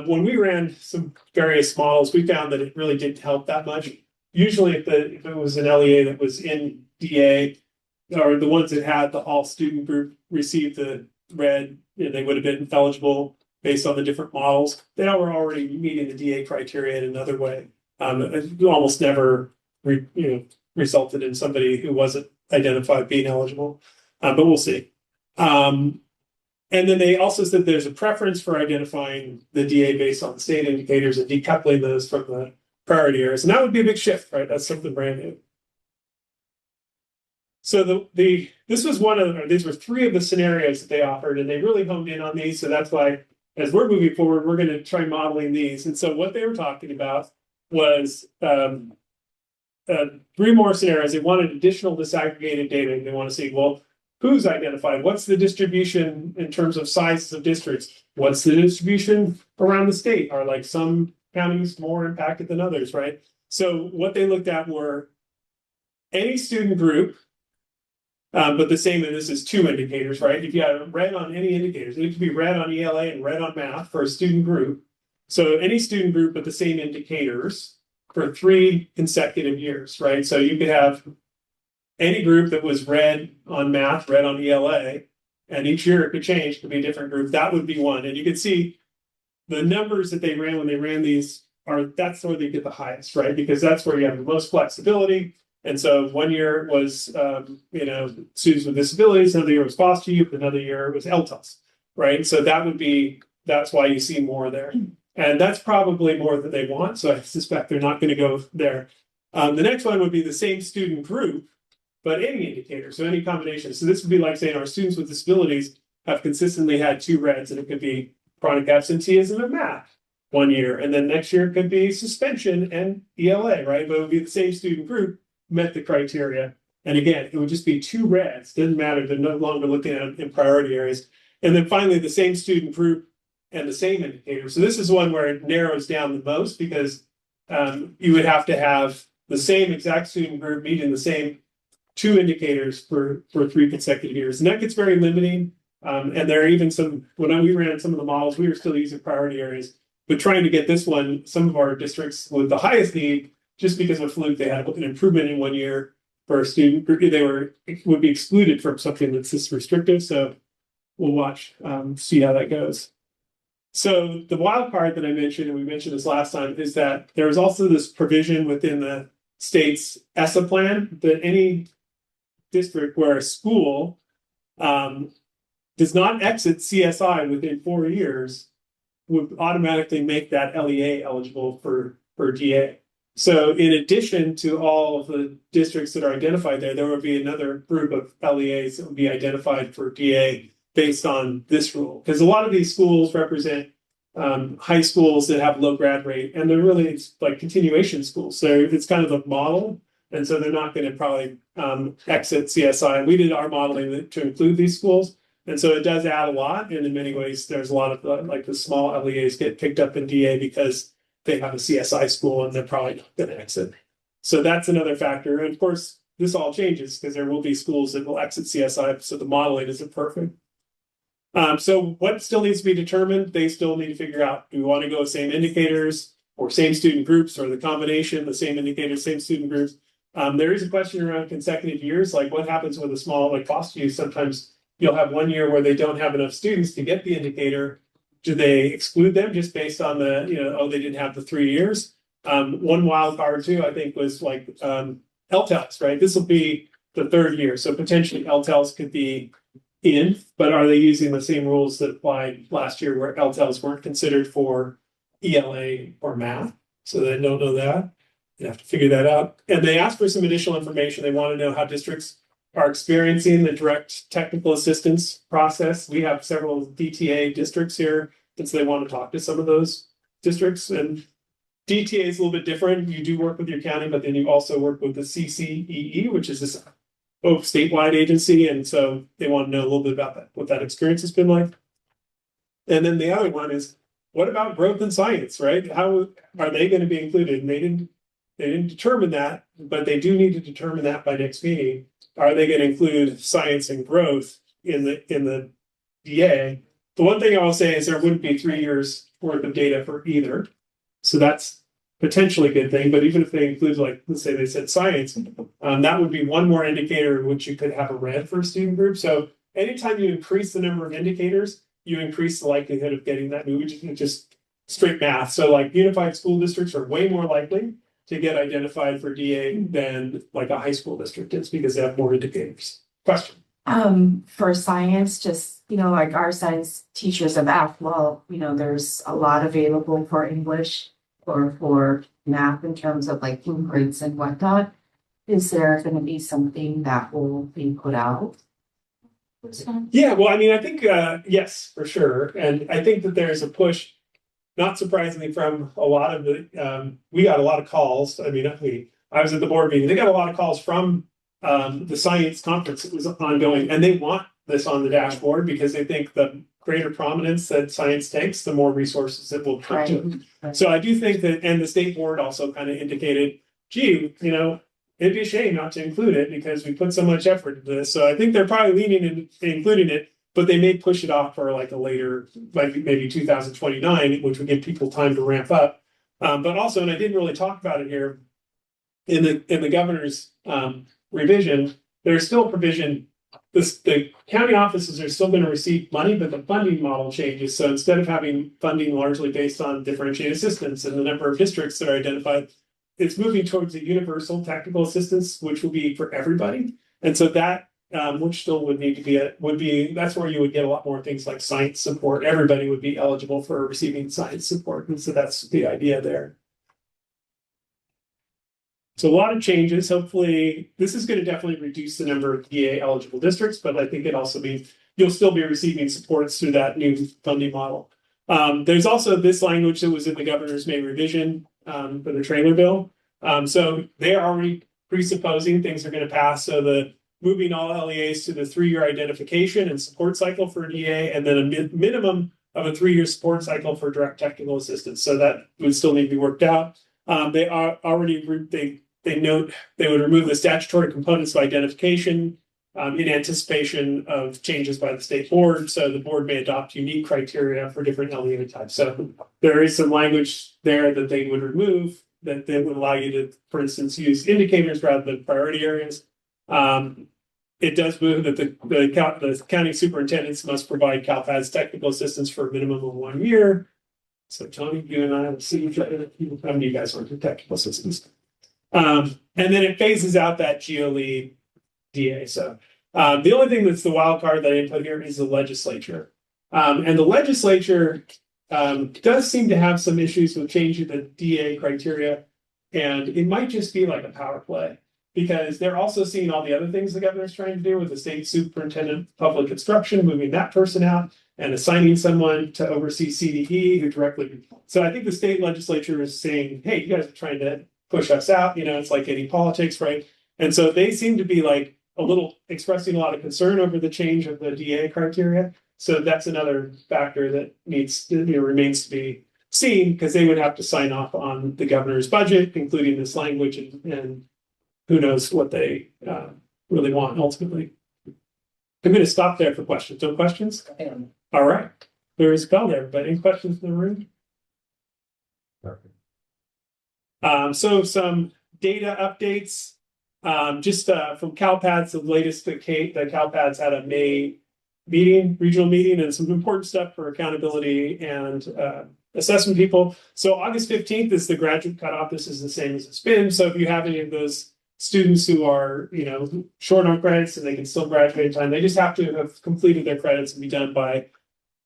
Speaker 1: when we ran some various models, we found that it really didn't help that much. Usually if it was an LEA that was in DA, or the ones that had the all student group received the red, they would have been eligible based on the different models. They were already meeting the DA criteria in another way. It almost never resulted in somebody who wasn't identified being eligible, but we'll see. And then they also said there's a preference for identifying the DA based on state indicators and decoupling those from the priority areas. And that would be a big shift, right? That's something brand new. So these were 3 of the scenarios that they offered, and they really honed in on these. So that's why, as we're moving forward, we're going to try modeling these. And so what they were talking about was 3 more scenarios. They wanted additional disaggregated data. They want to see, well, who's identified? What's the distribution in terms of sizes of districts? What's the distribution around the state? Are like some counties more impacted than others, right? So what they looked at were any student group, but the same, and this is 2 indicators, right? If you have red on any indicators, it could be red on ELA and red on math for a student group. So any student group with the same indicators for 3 consecutive years, right? So you could have any group that was red on math, red on ELA, and each year it could change, it could be a different group. That would be one. And you can see the numbers that they ran when they ran these that's where they get the highest, right? Because that's where you have the most flexibility. And so 1 year was, students with disabilities, another year was foster youth, another year it was LTUS, right? So that's why you see more there. And that's probably more than they want. So I suspect they're not going to go there. The next one would be the same student group, but any indicator, so any combination. So this would be like saying our students with disabilities have consistently had 2 reds, and it could be chronic absenteeism in math 1 year, and then next year it could be suspension and ELA, right? But it would be the same student group met the criteria. And again, it would just be 2 reds. Doesn't matter. They're no longer looking at it in priority areas. And then finally, the same student group and the same indicator. So this is one where it narrows down the most, because you would have to have the same exact student group meeting the same 2 indicators for 3 consecutive years. And that gets very limiting. And there are even when we ran some of the models, we were still using priority areas, but trying to get this one, some of our districts with the highest need, just because of fluke, they had an improvement in 1 year for a student group. They would be excluded from something that's this restrictive. So we'll watch, see how that goes. So the wild card that I mentioned, and we mentioned this last time, is that there is also this provision within the state's ESSA plan that any district where a school does not exit CSI within 4 years would automatically make that LEA eligible for DA. So in addition to all of the districts that are identified there, there would be another group of LEAs that would be identified for DA based on this rule. Because a lot of these schools represent high schools that have low grad rate, and they're really like continuation schools. So it's kind of a model, and so they're not going to probably exit CSI. We did our modeling to include these schools, and so it does add a lot. And in many ways, there's a lot of like the small LEAs get picked up in DA because they have a CSI school and they're probably not going to exit. So that's another factor. And of course, this all changes because there will be schools that will exit CSI. So the modeling isn't perfect. So what still needs to be determined? They still need to figure out, do we want to go with same indicators or same student groups, or the combination, the same indicators, same student groups? There is a question around consecutive years, like what happens with a small, like Foster Youth. Sometimes you'll have 1 year where they don't have enough students to get the indicator. Do they exclude them just based on the, oh, they didn't have the 3 years? One wild card too, I think, was like LTELs, right? This will be the 3rd year. So potentially LTELs could be in, but are they using the same rules that applied last year where LTELs weren't considered for ELA or math? So they don't know that. They have to figure that out. And they ask for some additional information. They want to know how districts are experiencing the direct technical assistance process. We have several DTA districts here, and so they want to talk to some of those districts. And DTA is a little bit different. You do work with your county, but then you also work with the CCEE, which is this statewide agency. And so they want to know a little bit about that, what that experience has been like. And then the other one is, what about growth in science, right? How are they going to be included? And they didn't determine that, but they do need to determine that by next meeting. Are they going to include science and growth in the DA? The one thing I will say is there wouldn't be 3 years worth of data for either. So that's potentially a good thing. But even if they include, like, let's say they said science, that would be one more indicator in which you could have a red for a student group. So anytime you increase the number of indicators, you increase the likelihood of getting that new, just straight math. So like unified school districts are way more likely to get identified for DA than like a high school district is because they have more indicators. Question.
Speaker 7: For science, just, like our science teachers have asked, well, there's a lot available for English or for math in terms of like blueprints and whatnot. Is there going to be something that will be put out?
Speaker 1: Yeah, well, I mean, I think, yes, for sure. And I think that there's a push, not surprisingly, from a lot of the, we got a lot of calls. I mean, I was at the board meeting. They got a lot of calls from the science conference that was ongoing, and they want this on the dashboard because they think the greater prominence that science takes, the more resources it will come to.
Speaker 7: Right.
Speaker 1: So I do think that, and the state board also kind of indicated, gee, it'd be a shame not to include it because we put so much effort into this. So I think they're probably leaning into including it, but they may push it off for like a later, like maybe 2029, which would give people time to ramp up. But also, and I didn't really talk about it here, in the governor's revision, there's still provision. The county offices are still going to receive money, but the funding model changes. So instead of having funding largely based on differentiated assistance and the number of districts that are identified, it's moving towards a universal technical assistance, which will be for everybody. And so that, which still would need to be, that's where you would get a lot more things like science support. Everybody would be eligible for receiving science support. And so that's the idea there. So a lot of changes. Hopefully, this is going to definitely reduce the number of DA eligible districts, but I think it also means you'll still be receiving supports through that new funding model. There's also this language that was in the governor's May revision for the trailer bill. So they are already presupposing things are going to pass. So the moving all LEAs to the 3-year identification and support cycle for DA, and then a minimum of a 3-year support cycle for direct technical assistance. So that would still need to be worked out. They are already they note they would remove the statutory components of identification in anticipation of changes by the state board. So the board may adopt unique criteria for different LEA types. So there is some language there that they would remove that they would allow you to, for instance, use indicators rather than priority areas. It does move that the county superintendents must provide CALPADS technical assistance for a minimum of 1 year. So Tony, you and I will see each other. How many of you guys want to do technical assistance? And then it phases out that GeoLead DA. So the only thing that's the wild card that I didn't put here is the legislature. And the legislature does seem to have some issues with changing the DA criteria And it might just be like a power play because they're also seeing all the other things the governor's trying to do with the state superintendent of public instruction, moving that person out and assigning someone to oversee CDE who directly. So I think the state legislature is saying, hey, you guys are trying to push us out. You know, it's like any politics, right? And so they seem to be like a little expressing a lot of concern over the change of the DA criteria. So that's another factor that remains to be seen because they would have to sign off on the governor's budget, including this language, and who knows what they really want ultimately. I'm going to stop there for questions. No questions? All right. There is a bell there, but any questions in the room? So some data updates. Just from CalPADS, the latest the CalPADS had a May regional meeting, and some important stuff for accountability and assessment people. So August 15th is the graduate cutoff. This is the same as it's been. So if you have any of those students who are, short on credits and they can still graduate in time, they just have to have completed their credits and be done by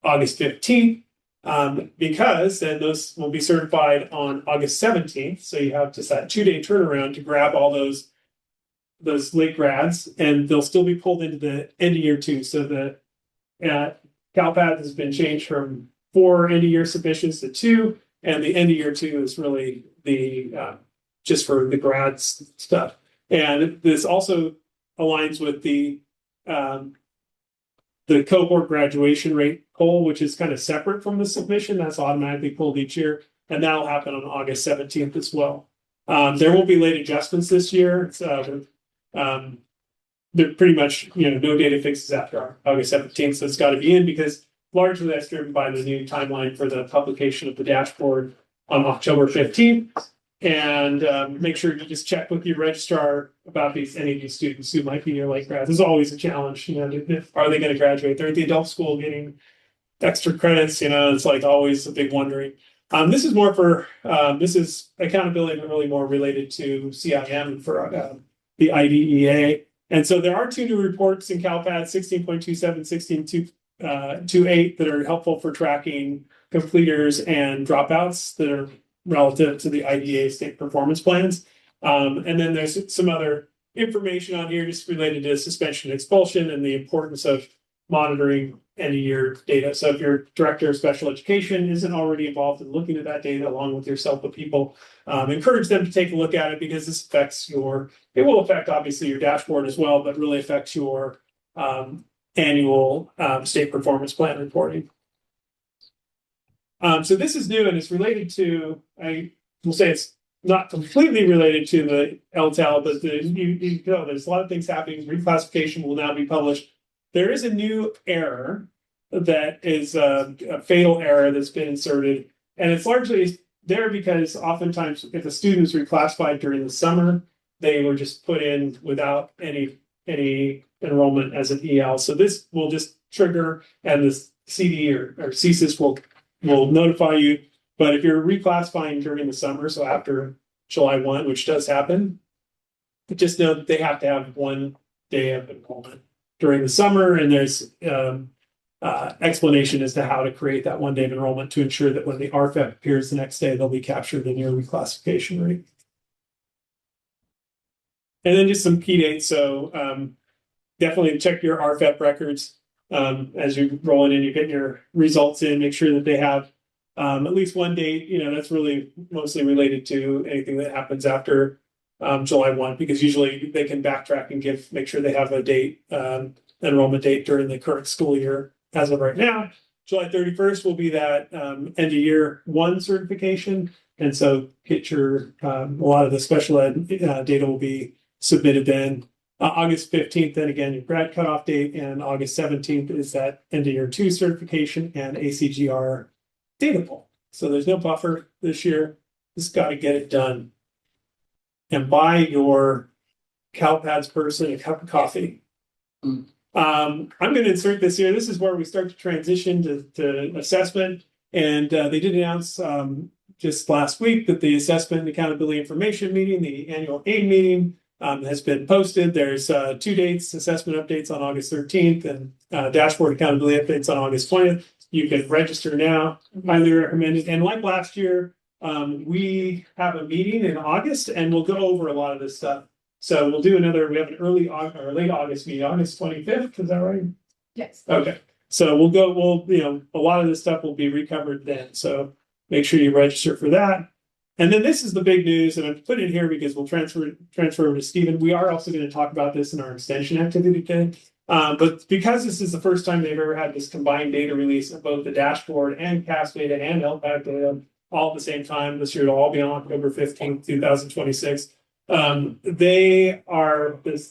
Speaker 1: August 15th. Because then those will be certified on August 17th. So you have just that 2-day turnaround to grab all those late grads, and they'll still be pulled into the end of year 2. So the CalPAD has been changed from 4 end of year submissions to 2, and the end of year 2 is really the just for the grads stuff. And this also aligns with the cohort graduation rate poll, which is kind of separate from the submission. That's automatically pulled each year, and that'll happen on August 17th as well. There won't be late adjustments this year. They're pretty much, no data fixes after August 17th, so it's got to be in because largely that's driven by the new timeline for the publication of the dashboard on October 15th. And make sure you just check with your registrar about any of these students who might be your late grads. There's always a challenge, are they going to graduate? They're at the adult school getting extra credits, it's like always a big wondering. This is more for, this is accountability, but really more related to CIM for the IDEA. And so there are 2 new reports in CalPAD, 16.27, 16.28 that are helpful for tracking completers and dropouts that are relative to the IDEA state performance plans. And then there's some other information on here just related to suspension and expulsion and the importance of monitoring end of year data. So if your director of special education isn't already involved in looking at that data along with yourself, but people, encourage them to take a look at it because this affects it will affect obviously your dashboard as well, but really affects your annual state performance plan reporting. So this is new and it's related to, I will say it's not completely related to the LTAL, but there's a lot of things happening. Reclassification will now be published. There is a new error that is a fatal error that's been inserted, and it's largely there because oftentimes if a student is reclassified during the summer, they were just put in without any enrollment as an EL. So this will just trigger, and this CD or CSIS will notify you. But if you're reclassifying during the summer, so after July 1, which does happen, just know that they have to have 1 day of enrollment during the summer, and there's explanation as to how to create that 1 day of enrollment to ensure that when the RFEP appears the next day, they'll be captured in your reclassification rate. And then just some key dates. So definitely check your RFEP records as you're rolling in, you get your results in, make sure that they have at least 1 date. That's really mostly related to anything that happens after July 1, because usually they can backtrack and make sure they have a date, enrollment date during the current school year. As of right now, July 31st will be that end of year 1 certification. And so get a lot of the special ed data will be submitted then. August 15th, then again, your grad cutoff date, and August 17th is that end of year 2 certification and ACGR data pool. So there's no buffer this year. Just got to get it done. And buy your CalPADS person a cup of coffee. I'm going to insert this here. This is where we start to transition to assessment. And they did announce just last week that the assessment accountability information meeting, the annual AIM meeting, has been posted. There's 2 dates, assessment updates on August 13th and dashboard accountability updates on August 20th. You can register now, highly recommended. And like last year, we have a meeting in August and we'll go over a lot of this stuff. So we'll do we have an early or late August meeting, August 25th, is that right?
Speaker 2: Yes.
Speaker 1: Okay, so a lot of this stuff will be recovered then, so make sure you register for that. And then this is the big news, and I've put it here because we'll transfer over to Stephen. We are also going to talk about this in our extension activity today. But because this is the first time they've ever had this combined data release of both the dashboard and CAS data and LPAC data all at the same time, this year it'll all be on October 15th, 2026. The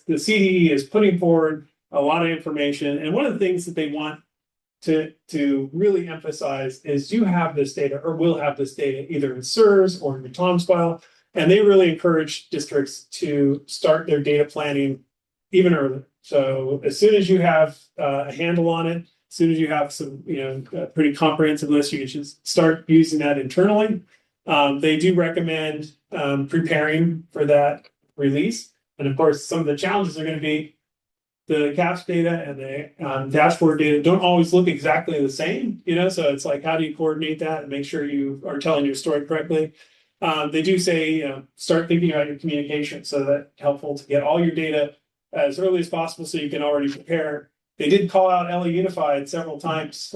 Speaker 1: CDE is putting forward a lot of information, and one of the things that they want to really emphasize is you have this data or will have this data either in SIRS or in your TOMS file, and they really encourage districts to start their data planning even earlier. So as soon as you have a handle on it, as soon as you have some, a pretty comprehensive list, you can just start using that internally. They do recommend preparing for that release. And of course, some of the challenges are going to be the CAPS data and the dashboard data don't always look exactly the same, so it's like, how do you coordinate that and make sure you are telling your story correctly? They do say, start thinking about your communication, so that's helpful to get all your data as early as possible so you can already prepare. They did call out LA Unified several times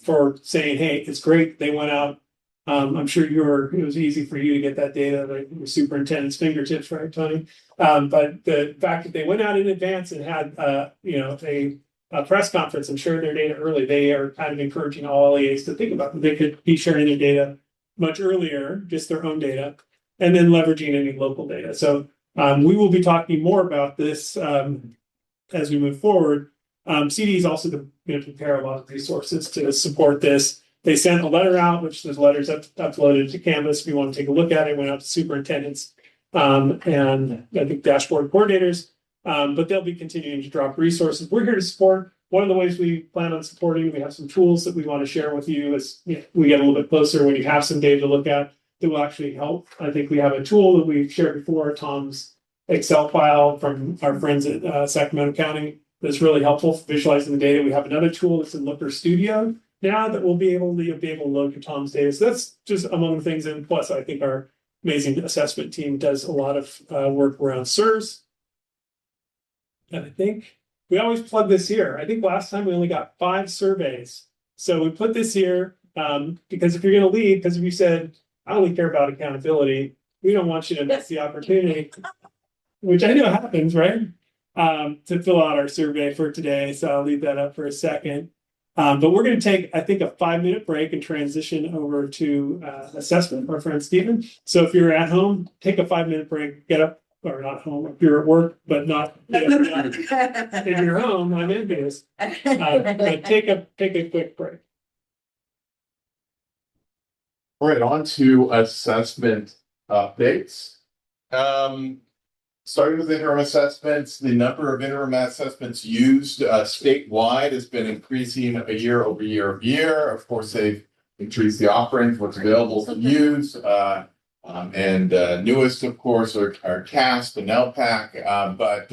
Speaker 1: for saying, hey, it's great. They went out. I'm sure it was easy for you to get that data, like your superintendent's fingertips, right, Tony? But the fact that they went out in advance and had, a press conference and shared their data early, they are kind of encouraging all LEAs to think about that they could be sharing their data much earlier, just their own data, and then leveraging any local data. So we will be talking more about this as we move forward. CD is also going to prepare a lot of resources to support this. They sent a letter out, which there's letters uploaded to Canvas. If you want to take a look at it, went out to superintendents and I think dashboard coordinators, but they'll be continuing to drop resources. We're here to support. One of the ways we plan on supporting, we have some tools that we want to share with you as we get a little bit closer when you have some data to look at that will actually help. I think we have a tool that we've shared before, Tom's Excel file from our friends at Sacramento County, that's really helpful for visualizing the data. We have another tool that's in Looker Studio now that we'll be able to load your Tom's data. So that's just among the things. And plus, I think our amazing assessment team does a lot of work around SIRS. And I think we always plug this here. I think last time we only got 5 surveys. So we put this here because if you're going to leave, because if you said, I only care about accountability, we don't want you to miss the opportunity, which I know happens, right? To fill out our survey for today. So I'll leave that up for a second. But we're going to take, I think, a 5-minute break and transition over to assessment, our friend Stephen. So if you're at home, take a 5-minute break, get up, or not home, if you're at work, but not if you're home, I'm envious. But take a quick break.
Speaker 8: All right, on to assessment updates. Starting with interim assessments, the number of interim assessments used statewide has been increasing year over year. Of course, they've increased the offerings, what's available to use. And newest, of course, are CAST and LPAC, but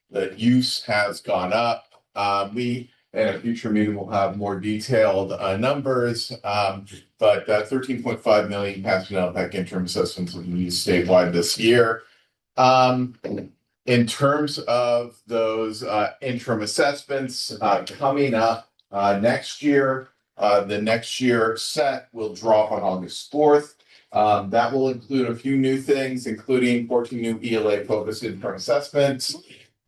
Speaker 8: the use has gone up. We, in a future meeting, will have more detailed numbers, but 13.5 million CAST and LPAC interim assessments will be used statewide this year. In terms of those interim assessments coming up next year, the next year set will drop on August 4th. That will include a few new things, including 14 new ELA focused interim assessments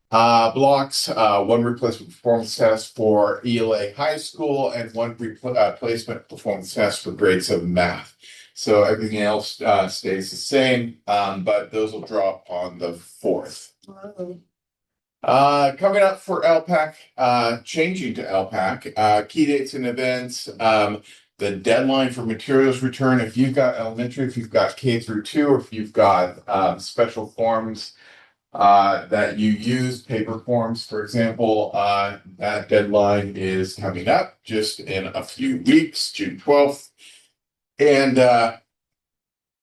Speaker 8: blocks, 1 replacement performance test for ELA high school, and 1 replacement performance test for grade 7 math. So everything else stays the same, but those will drop on the 4th. Coming up for LPAC, changing to LPAC, key dates and events, the deadline for materials return. If you've got elementary, if you've got K through 2, or if you've got special forms that you use, paper forms, for example, that deadline is coming up just in a few weeks, June 12th. And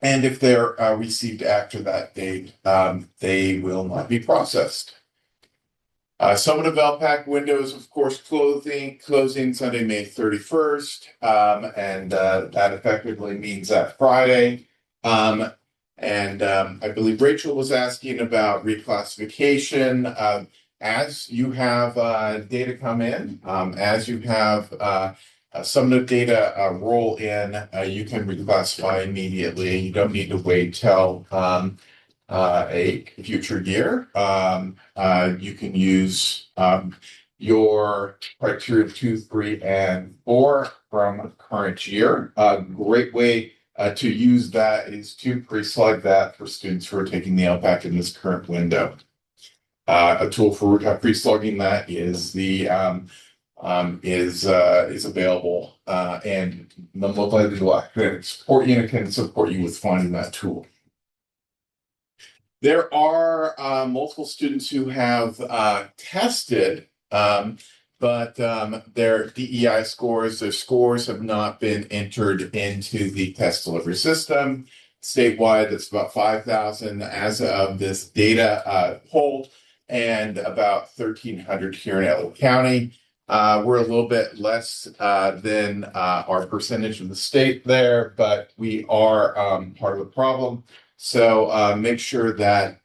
Speaker 8: if they're received after that date, they will not be processed. Summative LPAC windows, of course, closing Sunday, May 31st. And that effectively means that Friday. I believe Rachel was asking about reclassification. As you have data come in, as you have summative data roll in, you can reclassify immediately. You don't need to wait till a future year. You can use your criteria 2, 3, and 4 from current year. A great way to use that is to pre-select that for students who are taking the LPAC in this current window. A tool for pre-slugging that is is available, and the multilingual academic support unit can support you with finding that tool. There are multiple students who have tested, but their DEI scores, their scores have not been entered into the test delivery system. Statewide, it's about 5,000 as of this data poll, and about 1,300 here in LA County. We're a little bit less than our percentage of the state there, but we are part of the problem. So make sure that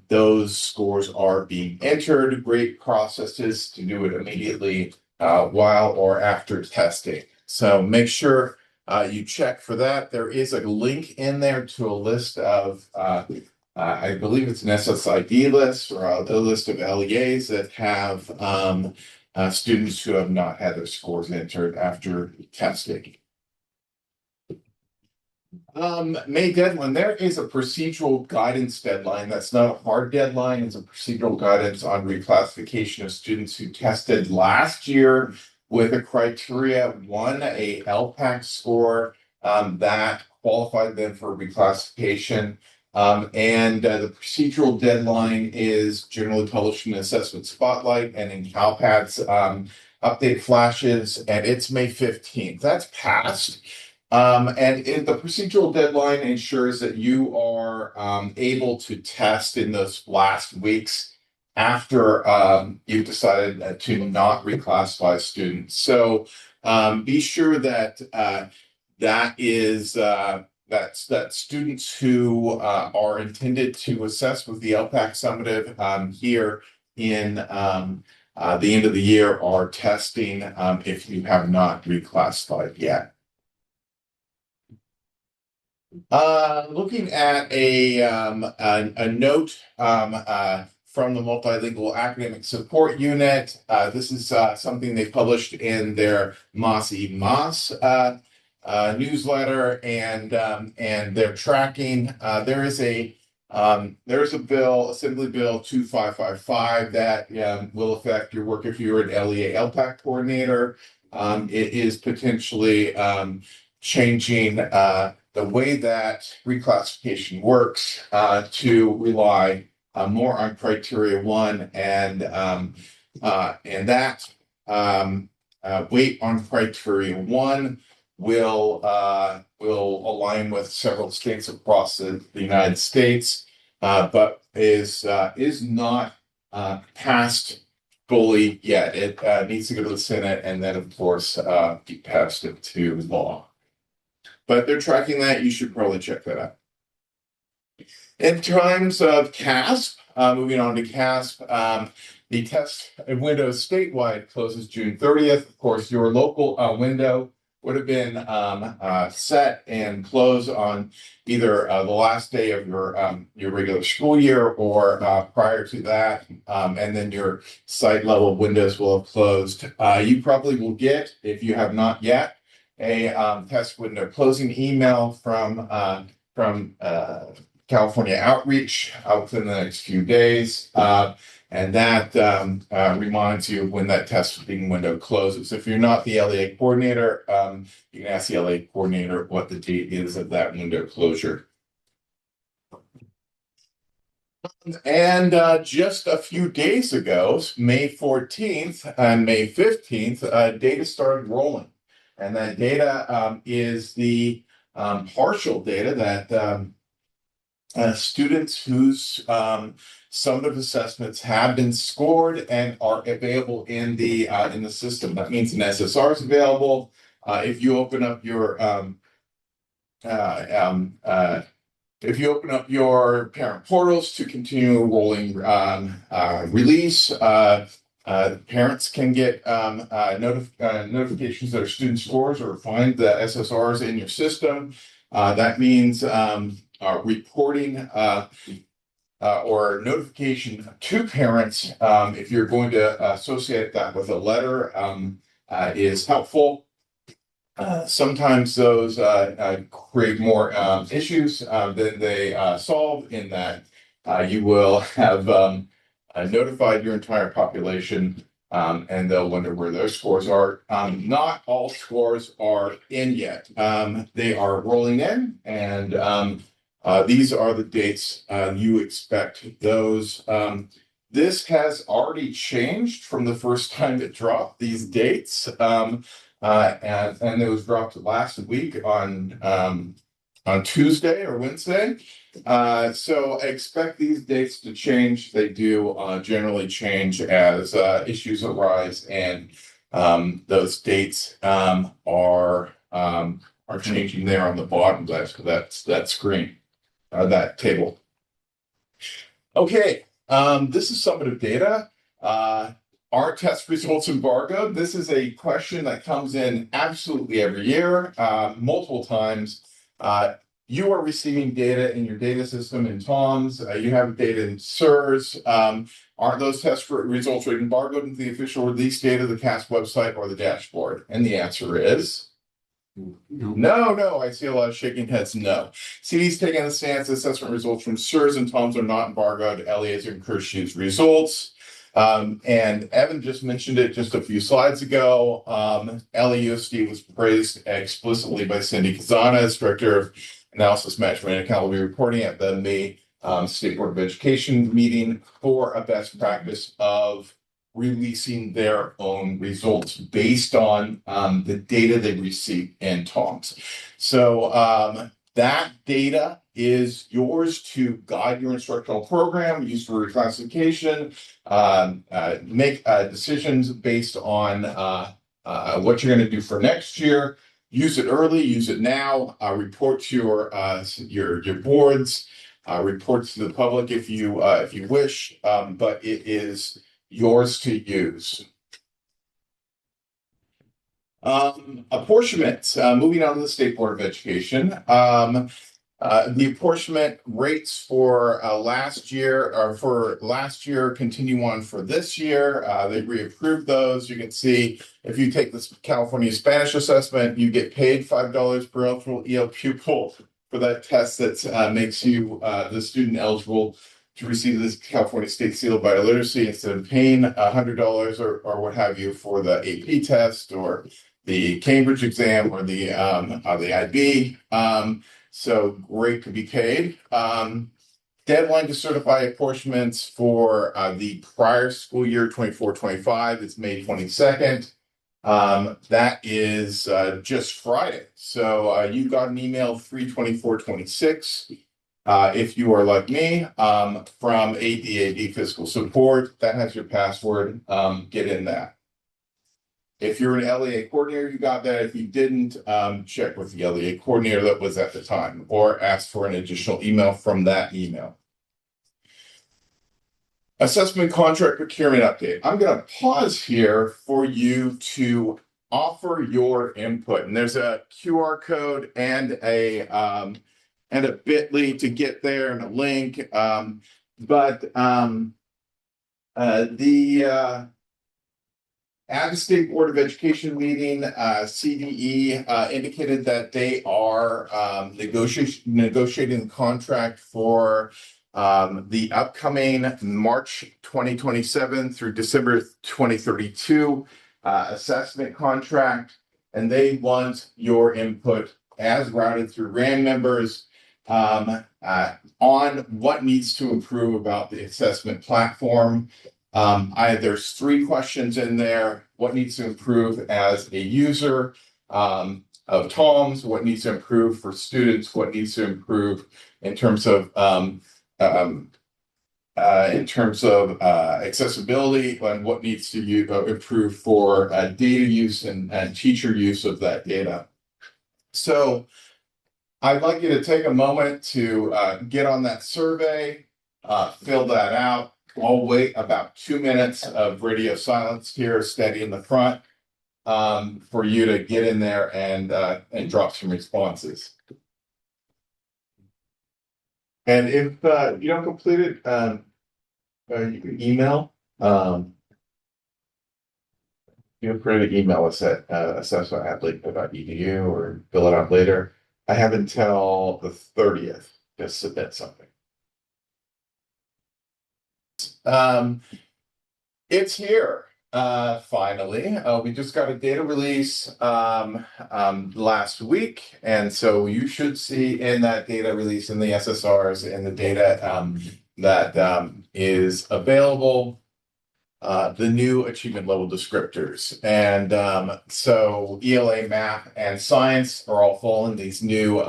Speaker 8: those scores are being entered. Great processes to do it immediately while or after testing. So make sure you check for that. There is a link in there to a list of, I believe it's an SSID list or a list of LEAs that have students who have not had their scores entered after testing. May deadline. There is a procedural guidance deadline. That's not a hard deadline. It's a procedural guidance on reclassification of students who tested last year with a criteria 1, a LPAC score that qualified them for reclassification. The procedural deadline is generally published in Assessment Spotlight and in CalPADS update flashes, and it's May 15th. That's passed. The procedural deadline ensures that you are able to test in those last weeks after you've decided to not reclassify students. So be sure that that students who are intended to assess with the LPAC summative here in the end of the year are testing if you have not reclassified yet. Looking at a note from the Multilingual Academic Support Unit. This is something they published in their Mas newsletter, and they're tracking. There is a bill, Assembly Bill 2555, that will affect your work if you're an LEA LPAC coordinator. It is potentially changing the way that reclassification works to rely more on criteria 1, and that weight on criteria 1 will align with several states across the United States, but is not passed fully yet. It needs to go to the Senate and then, of course, be passed into law. But they're tracking that. You should probably check that out. In terms of CASP, moving on to CASP, the test window statewide closes June 30th. Of course, your local window would have been set and closed on either the last day of your regular school year or prior to that, and then your site level windows will have closed. You probably will get, if you have not yet, a test window closing email from California Outreach within the next few days. And that reminds you of when that testing window closes. If you're not the LEA coordinator, you can ask the LEA coordinator what the date is of that window closure. And just a few days ago, May 14th and May 15th, data started rolling. And that data is the partial data that students whose summative assessments have been scored and are available in the system. That means an SSR is available. If you open up your if you open up your parent portals to continue rolling release, parents can get notifications that our student scores or find the SSRs in your system. That means reporting or notification to parents if you're going to associate that with a letter is helpful. Sometimes those create more issues than they solve, in that you will have notified your entire population and they'll wonder where their scores are. Not all scores are in yet. They are rolling in, and these are the dates you expect those. This has already changed from the first time it dropped, these dates. And it was dropped last week on Tuesday or Wednesday. So I expect these dates to change. They do generally change as issues arise, and those dates are changing there on the bottom. That screen, that table. Okay, this is summative data. Are test results embargoed? This is a question that comes in absolutely every year, multiple times. You are receiving data in your data system in TOMS. You have data in SIRS. Are those test results embargoed into the official release data of the CAS website or the dashboard? And the answer is no. I see a lot of shaking heads. No. CD's taking the stance that assessment results from SIRS and TOMS are not embargoed. LEAs are encouraged to use results. And Evan just mentioned it just a few slides ago. LAUSD was praised explicitly by Cindy Kazana as Director of Analysis, Management, and Accountability Reporting at the May State Board of Education meeting for a best practice of releasing their own results based on the data they receive in TOMS. So that data is yours to guide your instructional program, use for reclassification, make decisions based on what you're going to do for next year. Use it early, use it now, report to your boards, report to the public if you wish, but it is yours to use. Apportionment, moving on to the State Board of Education. The apportionment rates for last year continue on for this year. They reapproved those. You can see if you take this California Spanish assessment, you get paid $5 per eligible EL pupil for that test that makes you the student eligible to receive this California State Seal of Bioliteracy, instead of paying $100 or what have you for the AP test or the Cambridge exam or the IB. So great to be paid. Deadline to certify apportionments for the prior school year 24-25 is May 22nd. That is just Friday. So you got an email 3/24/26. If you are like me, from ADAD Fiscal Support, that has your password. Get in that. If you're an LEA coordinator, you got that. If you didn't, check with the LEA coordinator that was at the time, or ask for an additional email from that email. Assessment contract procurement update. I'm going to pause here for you to offer your input. And there's a QR code and a bit.ly to get there, and a link. At the State Board of Education meeting, CDE indicated that they are negotiating the contract for the upcoming March 2027 through December 2032 assessment contract, and they want your input as routed through RAN members on what needs to improve about the assessment platform. There's 3 questions in there. What needs to improve as a user of TOMS? What needs to improve for students? What needs to improve in terms of accessibility? And what needs to improve for data use and teacher use of that data? So I'd like you to take a moment to get on that survey, fill that out. I'll wait about 2 minutes of radio silence here, steady in the front, for you to get in there and drop some responses. And if you don't complete it, you can email. Feel free to email us at assessment@lakewood.edu or fill it out later. I have until the 30th to submit something. It's here. Finally, we just got a data release last week, and so you should see in that data release in the SSRs and the data that is available the new achievement level descriptors. And so ELA, math, and science are all falling these new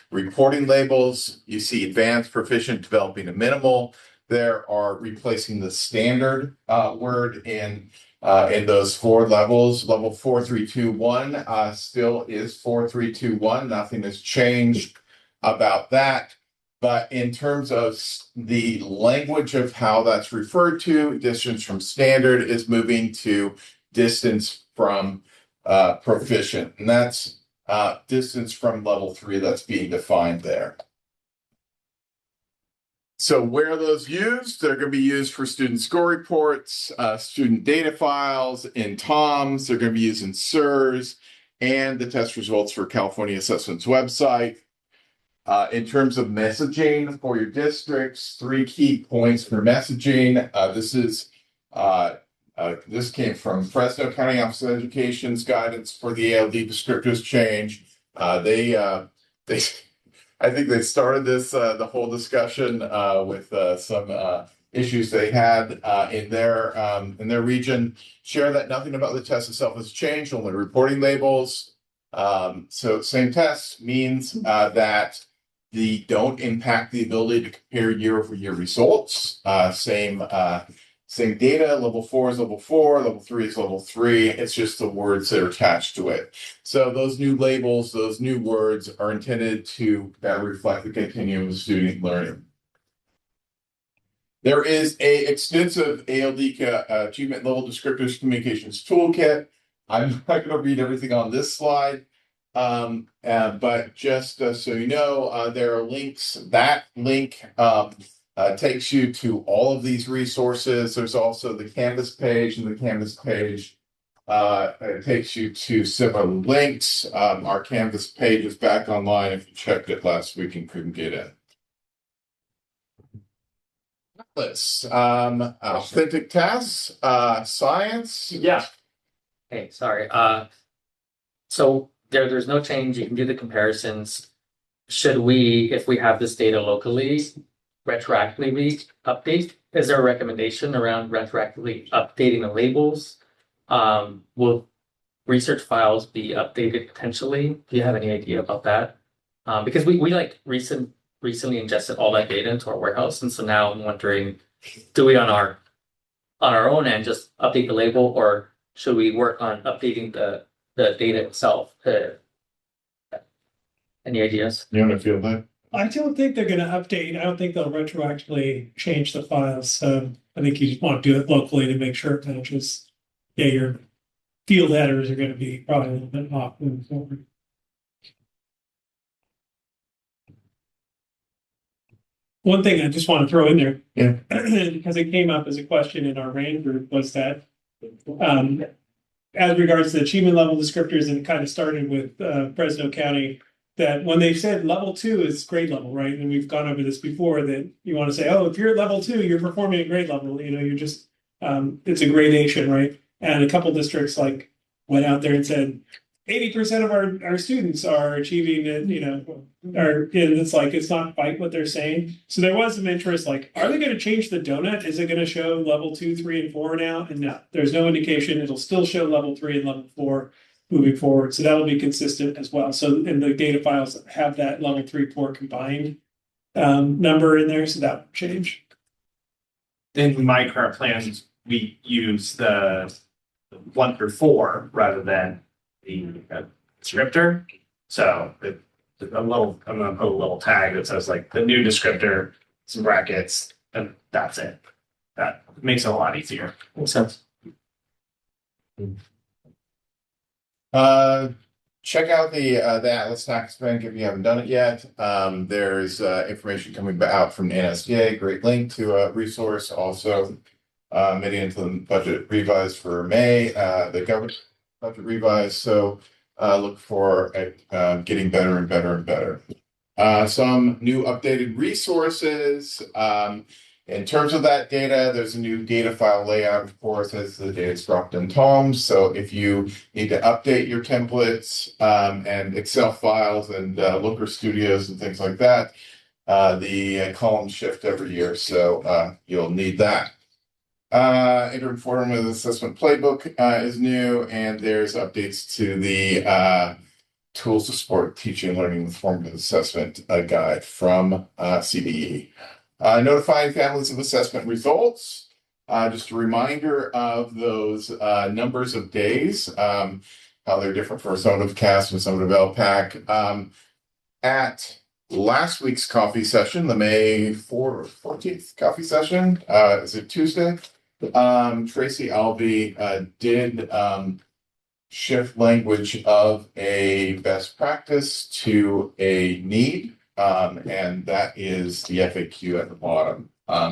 Speaker 8: reporting labels. You see advanced, proficient, developing, and minimal. There are replacing the standard word in those 4 levels. Level 4, 3, 2, 1 still is 4, 3, 2, 1. Nothing has changed about that. But in terms of the language of how that's referred to, distance from standard is moving to distance from proficient. And that's distance from level 3 that's being defined there. So where are those used? They're going to be used for student score reports, student data files, in TOMS. They're going to be used in SIRS and the test results for California Assessment's website. In terms of messaging for your districts, 3 key points for messaging. This came from Fresno County Office of Education's guidance for the ALD descriptors change. I think they started this the whole discussion with some issues they had in their region. Share that nothing about the test itself has changed, only reporting labels. So same test means that the don't impact the ability to compare year-over-year results. Same data. Level 4 is level 4. Level 3 is level 3. It's just the words that are attached to it. So those new labels, those new words are intended to better reflect the continuum of student learning. There is a extensive ALD achievement level descriptors communications toolkit. I'm not going to read everything on this slide. But just so you know, there are links. That link takes you to all of these resources. There's also the Canvas page, and the Canvas page it takes you to similar links. Our Canvas page is back online if you checked it last week and couldn't get in. Let's authentic tests, science.
Speaker 3: Yeah. Hey, sorry. So there's no change. You can do the comparisons. Should we, if we have this data locally, retroactively update? Is there a recommendation around retroactively updating the labels? Will research files be updated potentially? Do you have any idea about that? Because we like recently ingested all that data into our warehouse, and so now I'm wondering, do we on our own end just update the label, or should we work on updating the data itself? Any ideas?
Speaker 8: You want to feel that?
Speaker 1: I don't think they're going to update. I don't think they'll retroactively change the files. So I think you just want to do it locally to make sure it matches. Yeah, your field headers are going to be probably a little bit off moving forward. One thing I just want to throw in there, because it came up as a question in our RAN group, was that as regards to the achievement level descriptors, and it kind of started with Fresno County, that when they said level 2 is grade level, right? And we've gone over this before, that you want to say, oh, if you're at level 2, you're performing at grade level. You know, you're just it's a gradation, right? And a couple districts like went out there and said 80% of our students are achieving it, you know, and it's like, it's not quite what they're saying. So there was some interest, like, are they going to change the donut? Is it going to show level 2, 3, and 4 now? And no, there's no indication. It'll still show level 3 and level 4 moving forward. So that'll be consistent as well. So in the data files have that level 3, 4 combined number in there. So that will change.
Speaker 6: In my current plans, we use the 1 through 4 rather than the descriptor. So I'm gonna put a little tag that says like the new descriptor, some brackets, and that's it. That makes it a lot easier.
Speaker 3: Makes sense.
Speaker 8: Check out the Atlas Tax Bank if you haven't done it yet. There's information coming out from NSDA, great link to a resource. Also, made into the budget revised for May, the government budget revised. So look for getting better and better and better. Some new updated resources. In terms of that data, there's a new data file layout, of course, as the data is dropped in tomes. So if you need to update your templates and Excel files and Looker Studios and things like that, the columns shift every year. So you'll need that. Interim Formative Assessment Playbook is new, and there's updates to the Tools to Support Teaching and Learning with Formative Assessment guide from CDE. Notifying families of assessment results. Just a reminder of those numbers of days, how they're different for a summative CAS and summative LPAC. At last week's coffee session, the May 14th coffee session, is it Tuesday? Tracy Albee did shift language of a best practice to a need. And that is the FAQ at the bottom.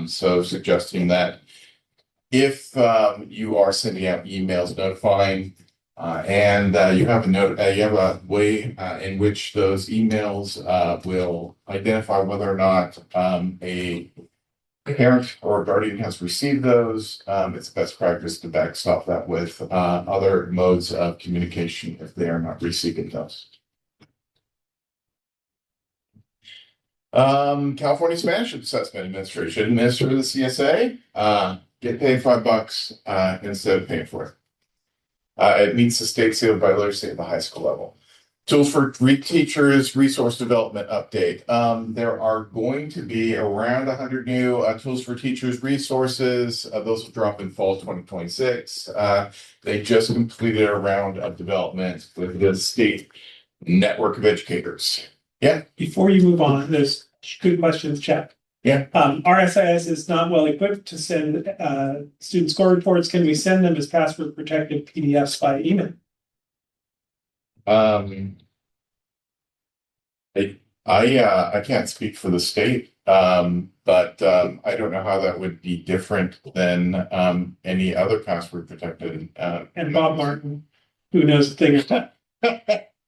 Speaker 8: So suggesting that if you are sending out emails notifying and you have a way in which those emails will identify whether or not a parent or guardian has received those, it's best practice to backstop that with other modes of communication if they are not receiving those. California Spanish Assessment Administration, administer the CSA, get paid $5 instead of paying for it. It meets the state seal by literacy at the high school level. Tools for teachers, resource development update. There are going to be around 100 new tools for teachers resources. Those will drop in fall 2026. They just completed a round of development with the state network of educators. Yeah.
Speaker 1: Before you move on, there's good questions, chat.
Speaker 8: Yeah.
Speaker 1: RSIS is not well equipped to send student score reports. Can we send them as password protected PDFs by email?
Speaker 8: I can't speak for the state, but I don't know how that would be different than any other password protected.
Speaker 1: And Bob Martin, who knows a thing or two.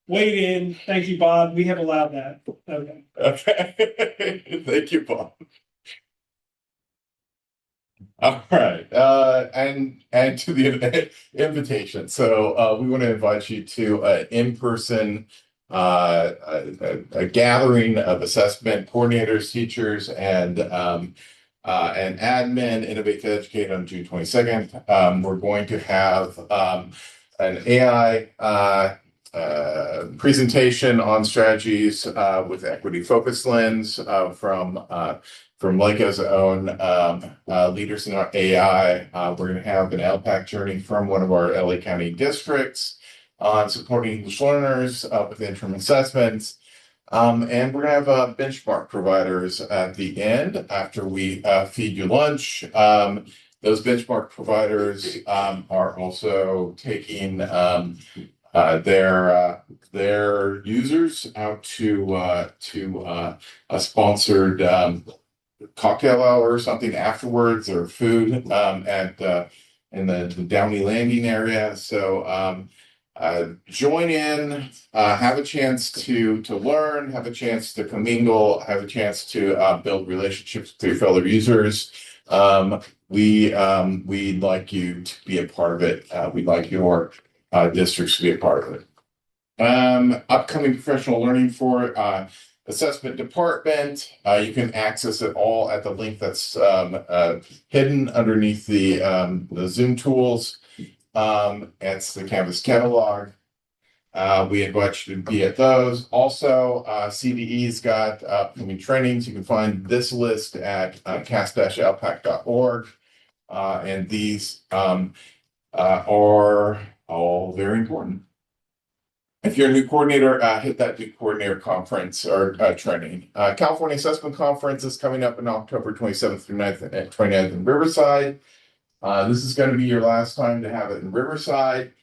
Speaker 1: Wait in. Thank you, Bob. We have allowed that. Okay.
Speaker 8: Okay. Thank you, Bob. All right. And to the invitation. So we want to invite you to an in-person a gathering of assessment coordinators, teachers, and admin, Innovate to Educate on June 22nd. We're going to have an AI presentation on strategies with equity focus lens from LACOE's own leaders in our AI. We're going to have an LPAC journey from one of our LA County districts on supporting English learners with interim assessments. And we're going to have benchmark providers at the end after we feed you lunch. Those benchmark providers are also taking their users out to a sponsored cocktail hour or something afterwards, or food in the Downey Landing area. So join in, have a chance to learn, have a chance to commingle, have a chance to build relationships with your fellow users. We'd like you to be a part of it. We'd like your districts to be a part of it. Upcoming professional learning for assessment department. You can access it all at the link that's hidden underneath the Zoom tools. It's the Canvas catalog. We invite you to be at those. Also, CDE's got upcoming trainings. You can find this list at cas-lpac.org. And these are all very important. if you're a new coordinator, hit that new coordinator conference or training. California Assessment Conference is coming up in October 27th through 29th in Riverside. This is going to be your last time to have it in Riverside.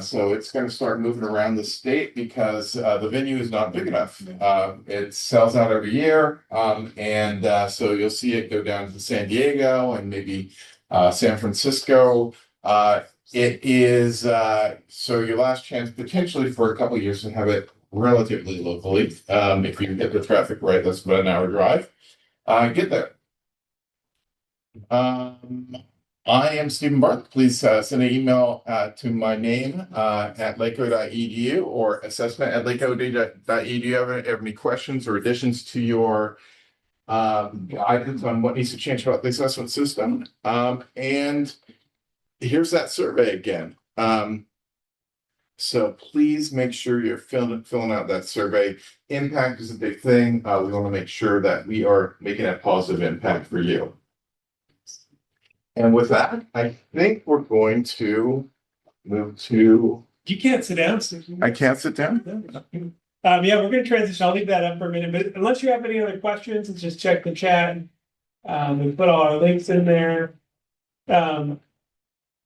Speaker 8: So it's going to start moving around the state because the venue is not big enough. It sells out every year. So you'll see it go down to San Diego and maybe San Francisco. It is so your last chance potentially for a couple of years to have it relatively locally. If you can get the traffic right, that's about an hour drive. Get there. I am Stephen Barth. Please send an email to my name at lacoe.edu or assessment@lacoe.edu. Have any questions or additions to your guidance on what needs to change about the assessment system? And here's that survey again. So please make sure you're filling out that survey. Impact is a big thing. We want to make sure that we are making a positive impact for you. And with that, I think we're going to move to.
Speaker 1: You can't sit down. So
Speaker 8: I can't sit down.
Speaker 1: Yeah, we're gonna transition. I'll leave that up for a minute, but unless you have any other questions, let's just check the chat. We put all our links in there.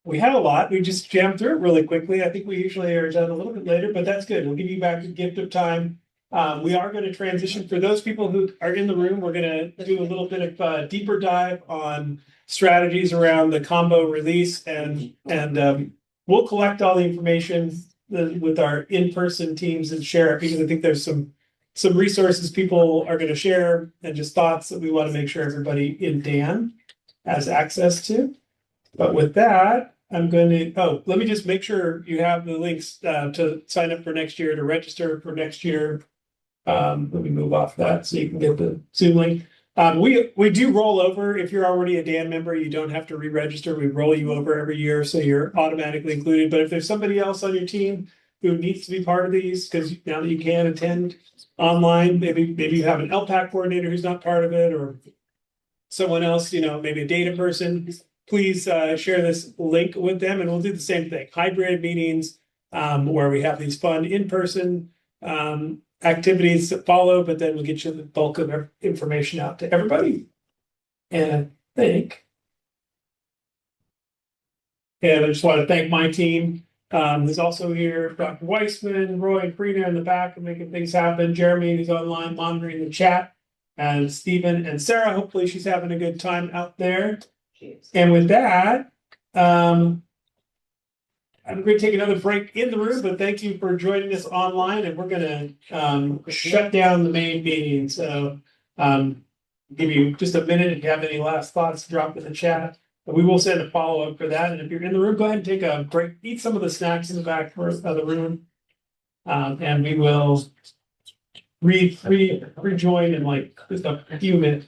Speaker 1: We had a lot. We just jammed through it really quickly. I think we usually are done a little bit later, but that's good. We'll give you back the gift of time. We are going to transition. For those people who are in the room, we're going to do a little bit of a deeper dive on strategies around the combo release, and we'll collect all the information with our in-person teams and share it, because I think there's some resources people are going to share and just thoughts that we want to make sure everybody in DAAN has access to. But with that, I'm going to, let me just make sure you have the links to sign up for next year, to register for next year. Let me move off that so you can get the Zoom link. We do roll over. If you're already a DAAN member, you don't have to re-register. We roll you over every year, so you're automatically included. But if there's somebody else on your team who needs to be part of these, because now that you can attend online, maybe you have an LPAC coordinator who's not part of it, or someone else, maybe a data person, please share this link with them, and we'll do the same thing. Hybrid meetings where we have these fun in-person activities that follow, but then we'll get you the bulk of our information out to everybody. And I just want to thank my team. Who's also here, Dr. Weissman, Roy, and Karina in the back and making things happen. Jeremy, who's online monitoring the chat, and Stephen and Sarah. Hopefully she's having a good time out there. And with that, I'm going to take another break in the room, but thank you for joining us online, and we're going to shut down the main meeting. So give you just a minute. If you have any last thoughts, drop in the chat. But we will send a follow-up for that. And if you're in the room, go ahead and take a break, eat some of the snacks in the back of the room. And we will rejoin in like just a few minutes.